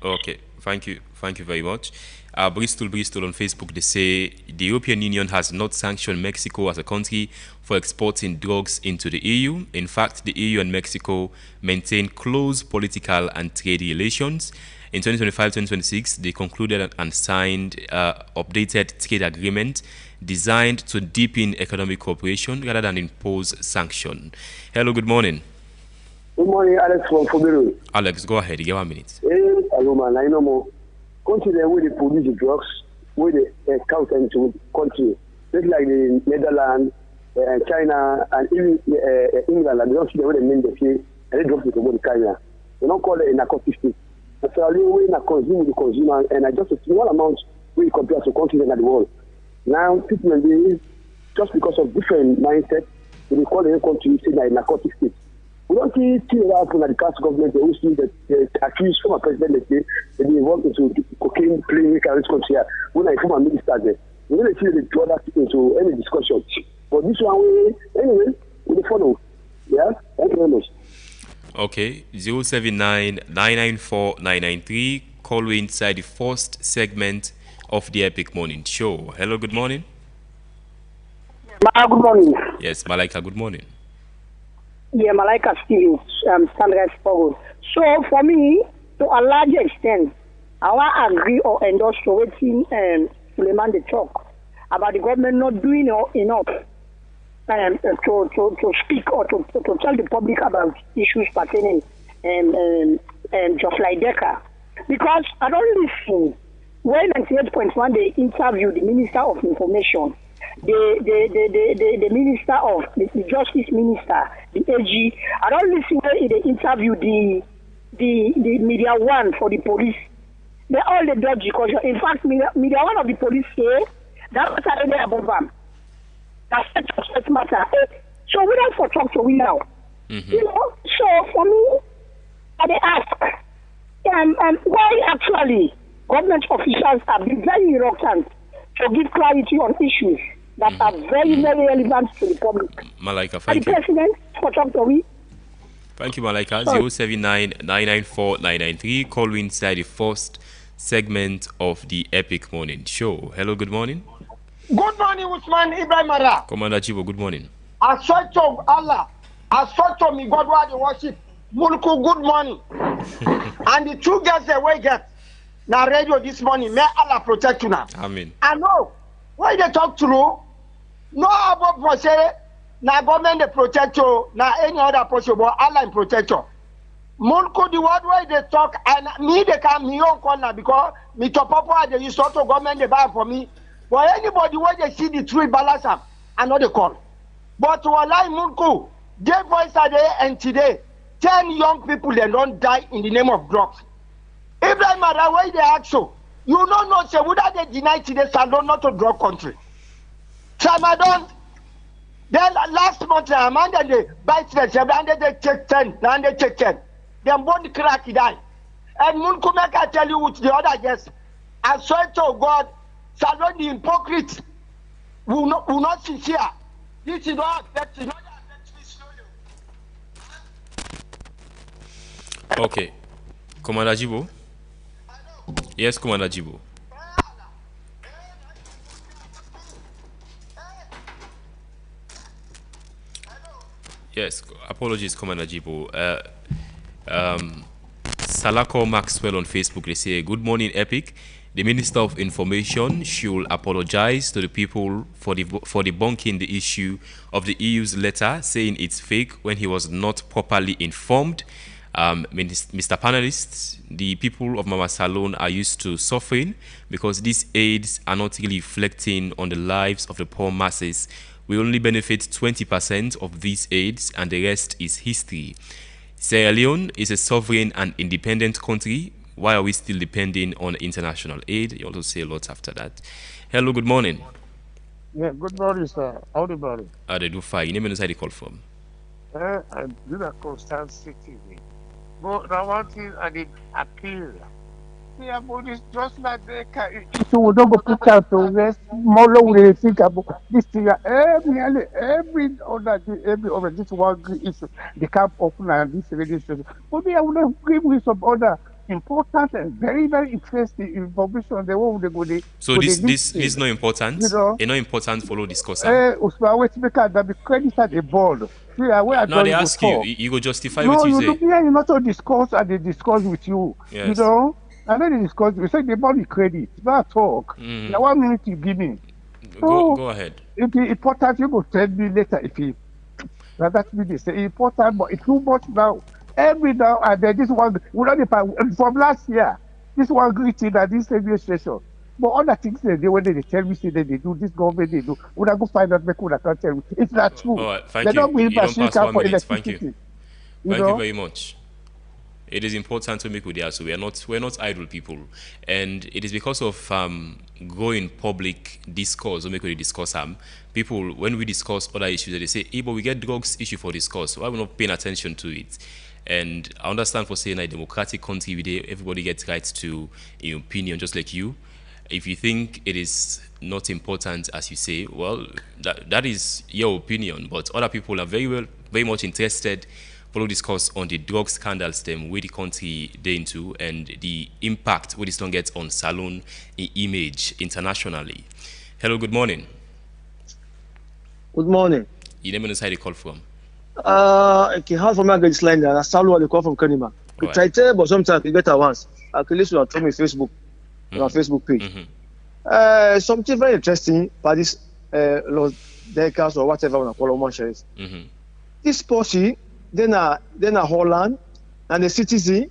Okay. Thank you very much. Bristol on Facebook, they say the European Union has not sanctioned Mexico as a country for exporting drugs into the EU. In fact, the EU and Mexico maintain close political and trade relations. In 2025-2026, they concluded and signed updated trade agreement designed to deepen economic cooperation rather than impose sanction. Hello, good morning. Good morning, Alex from Fobiru. Alex, go ahead. You have 1 minute. Hello, man. I know more. Country where they produce the drugs, where they count into country, just like the Netherlands, China, and even England. They don't see the way they mean the say, and they drop it to go to China. They don't call it a narcotic state. And so I when I consume the consumer, and I just a small amount when compared to countries in the world. Now, people may just because of different mindset, they call the country say like narcotic state. We don't see it happen at the caste government. They always see that the accused former president, they say they involved into cocaine playing in this country. When I former minister there, we don't see they draw that into any discussion. But this one, anyway, we follow. Yeah, thank you very much. Okay, 079-994-993. Call we inside the first segment of the Epic Morning Show. Hello, good morning. Good morning. Yes, Malaika, good morning. Yeah, Malaika Stevens, Standard Forward. So for me, to a large extent, I want to agree or endorse to what Suleiman they talk about the government not doing enough to speak or to tell the public about issues pertaining just like DECA. Because I don't really see when 98.1 they interviewed the Minister of Information, the Minister of the Justice Minister, the AG, I don't listen where they interview the Media One for the police. They all the dodgy because in fact Media One of the police say that was already above them. That's such matter. So we don't for talk to we now. You know, so for me, I ask why actually government officials have been very reluctant to give clarity on issues that are very, very relevant to the public. Malaika, thank you. The president for talk to we. Thank you, Malaika. 079-994-993. Call inside the first segment of the Epic Morning Show. Hello, good morning. Good morning, Usman Ibrahim Ara. Commander Chibo, good morning. I swear to Allah, I swear to me, God, why the worship. Mulku, good morning. And the two girls they will get now radio this morning, may Allah protect you now. Amen. I know, why they talk through, no about for say, now government they protect you, now any other person, but Allah protect you. Mulku, the word where they talk, and me they come me own corner because me to papa they use to government they buy for me. But anybody where they see the true balance, I know they call. But wallahi Mulku, their voice are there and today, 10 young people they don't die in the name of drugs. Ibrahim Ara, why they ask so? You don't know, say, would they deny today Salon not a drug country? Tramadon, then last month, Amanda, they buy 7, and they take 10, and they take 10. Then one crack, he die. And Munkumeka tell you with the other guests, I swear to God, Salon the hypocrite will not sincere. This is not affect me slowly. Okay. Commander Jibo? Yes, Commander Jibo. Yes, apologies, Commander Jibo. Salako Maxwell on Facebook, they say, good morning, Epic. The Minister of Information should apologize to the people for debunking the issue of the EU's letter saying it's fake when he was not properly informed. Mr. Panelists, the people of Mama Salon are used to suffering because these aids are not really reflecting on the lives of the poor masses. We only benefit 20% of these aids and the rest is history. Sierra Leone is a sovereign and independent country. Why are we still depending on international aid? You also say a lot after that. Hello, good morning. Yeah, good morning, sir. How do you They do fine. You name inside the call from. I do not constant city. But now one thing I did appeal. Yeah, but it's just like they can. So we don't go put out to rest. More we think about this thing. Every other this one issue. They can't open and this radio station. But me, I would have give me some other important and very, very interesting information. They won't go. So this is not important. You know, it's not important. Follow discuss. Usman, wait, make that be credited a board. No, they ask you. You go justify what you say. No, you not to discuss and they discuss with you. Yes. You know. And then they discuss. We say the money credit. It's not talk. Now 1 minute you give me. Go ahead. If it's important, you go tell me later. If it that's me. They say important, but it's too much now. Every now and then, this one from last year. This one greeting at this radio station. But other things they do when they tell me say that they do this government they do. Would I go find out make I can't tell me? It's not true. All right, thank you. You don't pass 1 minute. Thank you. Thank you very much. It is important to make with the so we're not idle people, and it is because of growing public discourse or make we discuss people when we discuss other issues they say, hey, but we get drugs issue for discuss. Why we not paying attention to it? And I understand for saying a democratic country where everybody gets rights to your opinion, just like you. If you think it is not important, as you say, well, that is your opinion. But other people are very much interested. Follow discuss on the drug scandals them where the country they into and the impact what this don't get on Salon image internationally. Hello, good morning. Good morning. You name and the call from. Okay, how from my this line there? Salon the call from Kanima. You try to but sometimes you get at once. I can listen on my Facebook on our Facebook page. Something very interesting by this Los Decas or whatever when I call them shares. This posse. Then Holland and the citizen,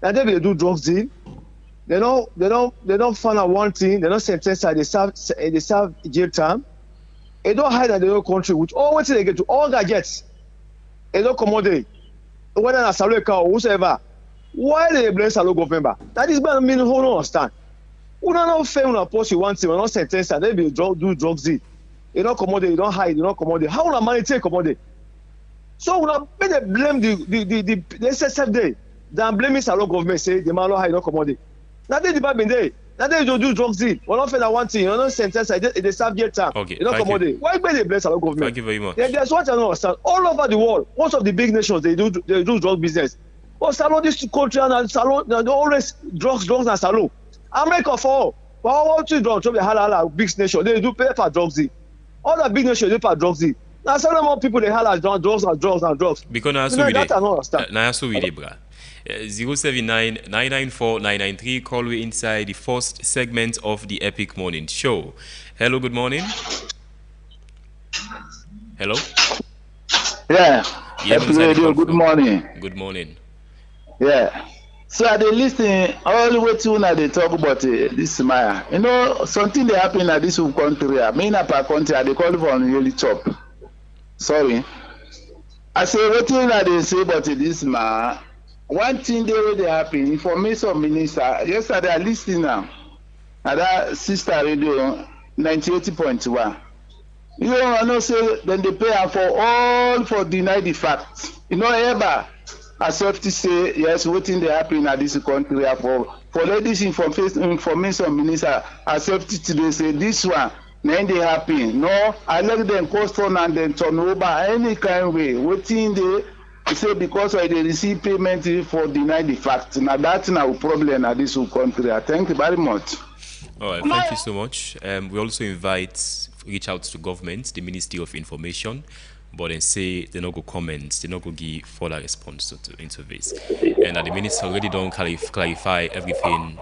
and then they do drugs deal. They don't find out one thing. They don't sentence her. They serve jail time. They don't hide in their own country with all what they get to all gadgets. They don't accommodate. Whether it's Saloka or whosoever. Why they blame Salo government? That is what I mean. Who don't understand? Who don't know fair when post you one thing, when not sentence and they be do drugs. They don't accommodate. They don't hide. They don't accommodate. How will a man take accommodate? So when they blame the SSF day, then blaming Salo government say the man don't hide, don't accommodate. Now they been there. Now they don't do drugs. They not fair one thing. You don't sentence. They serve jail time. Okay. They don't accommodate. Why they blame Salo government? Thank you very much. There's what I don't understand. All over the world, most of the big nations they do drug business. But Salon, this country and Salon, they always drugs and Salon. America for all two drugs, the halal big nation, they do pay for drugs. All the big nations they pay for drugs. Now some more people they halal drugs. Because now so we dey. Now so we dey, bra. 079-994-993. Call we inside the first segment of the Epic Morning Show. Hello, good morning. Hello. Yeah. Epic Radio, good morning. Good morning. Yeah. So I dey listen all the way to when they talk about this Maya. You know, something they happen at this country. Me in a country, they call it on really top. Sorry. I say what they say about this Maya. One thing they happen, information minister, yesterday I listened now. At that sister radio 98.1. You know, I know say then they pay for all for deny the fact. You know, ever accept to say yes, what thing they happen at this country for ladies information minister accept to say this one then they happen. No, I let them cost on and then turn over any kind of way. What thing they say because they receive payment for deny the fact. Now that's now problem at this country. Thank you very much. All right, thank you so much. We also reach out to government, the Ministry of Information, but then say they not go comment, they not go give further response into this. And the minister already don't clarify everything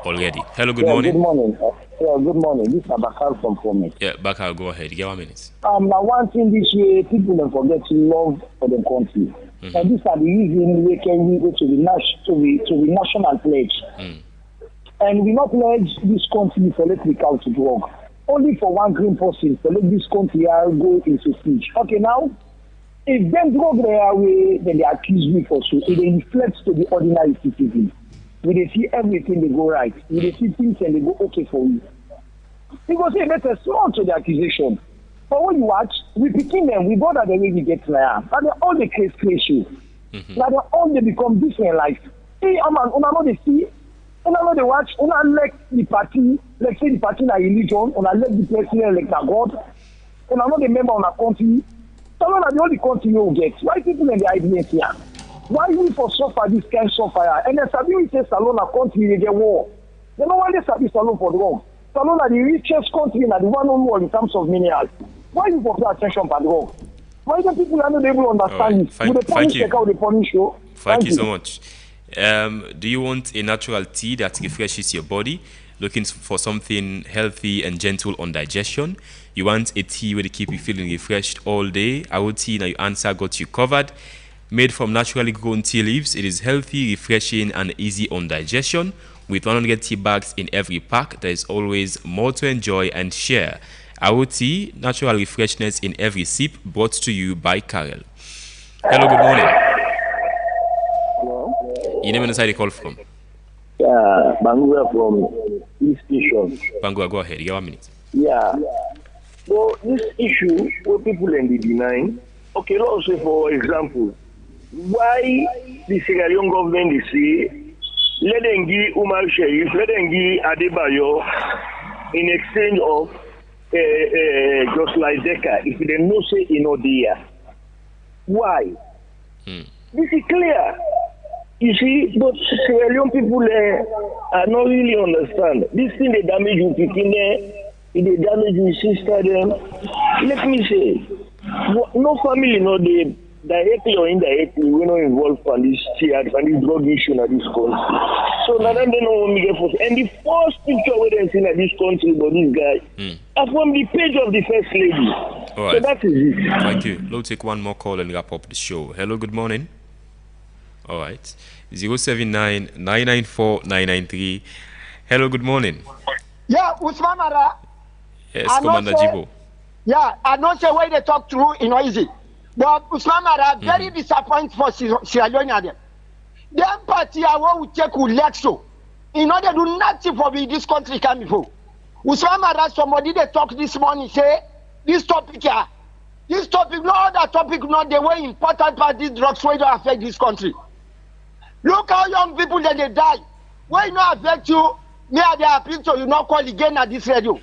already. Hello, good morning. Good morning. Good morning. This is Abakar from Fomet. Yeah, Bakar, go ahead. Give 1 minute. Now one thing this way, people don't forget to love for the country. And these are the reasons we can go to the national pledge. And we not pledge this country for electrical to drug. Only for one green person to let this country go into siege. Okay, now, if them drug their way, then they accuse me for so. It reflects to the ordinary citizen. We they see everything they go right. We they see things and they go okay for you. Because they better small to the accusation. But when you watch, we begin them, we go that the way we get now. And all the case show. Now they all they become different life. Hey, I know they see. And I know they watch, and I elect the party, let's say the party na religion, and I elect the president like a God, and I know the member on a country. So I know the only country you get. Why people in the IDF here? Why we for suffer this kind of suffer? And then Sabi we say Salon a country they get war. They don't want to Sabi Salon for the wrong. Salon are the richest country and the one on war in terms of minerals. Why you for pay attention for the wrong? Why don't people are not able to understand it? With the punish check out the punish show. Thank you so much. Do you want a natural tea that refreshes your body? Looking for something healthy and gentle on digestion? You want a tea where they keep you feeling refreshed all day? Our tea, now your answer got you covered. Made from naturally grown tea leaves, it is healthy, refreshing, and easy on digestion. With 100 tea bags in every pack, there is always more to enjoy and share. Our tea, natural refreshness in every sip, brought to you by Carol. Hello, good morning. Your name and inside the call from? Yeah, Bangura from East Station. Bangura, go ahead. You have 1 minute. Yeah. So this issue where people in the denying, okay, let's say for example, why the Sierra Leone government is say, let them give Umar Sharif, let them give Adebayo in exchange of just like Deca, if they no say in Odia. Why? This is clear. You see, but Sierra Leone people are not really understand. This thing they damage you picking there, they damage your sister them. Let me say, no family, no they directly or indirectly, we not involved on this drug issue in this country. So now they know what we get for. And the first picture we they seen at this country about this guy are from the page of the first lady. All right. So that is it. Thank you. We'll take one more call and wrap up the show. Hello, good morning. All right. 079-994-993. Hello, good morning. Yeah, Usman Mara. Yes, Commander Jibo. Yeah, I know say why they talk through, easy. But Usman Mara, very disappointed for Sierra Leone. Them party I want to check with Lexo. In order to do nothing for me, this country can before. Usman Mara, somebody they talk this morning, say, this topic here, no other topic, not the way important part these drugs will affect this country. Look how young people then they die. Why not affect you? Me, they appeal to you not call again at this radio.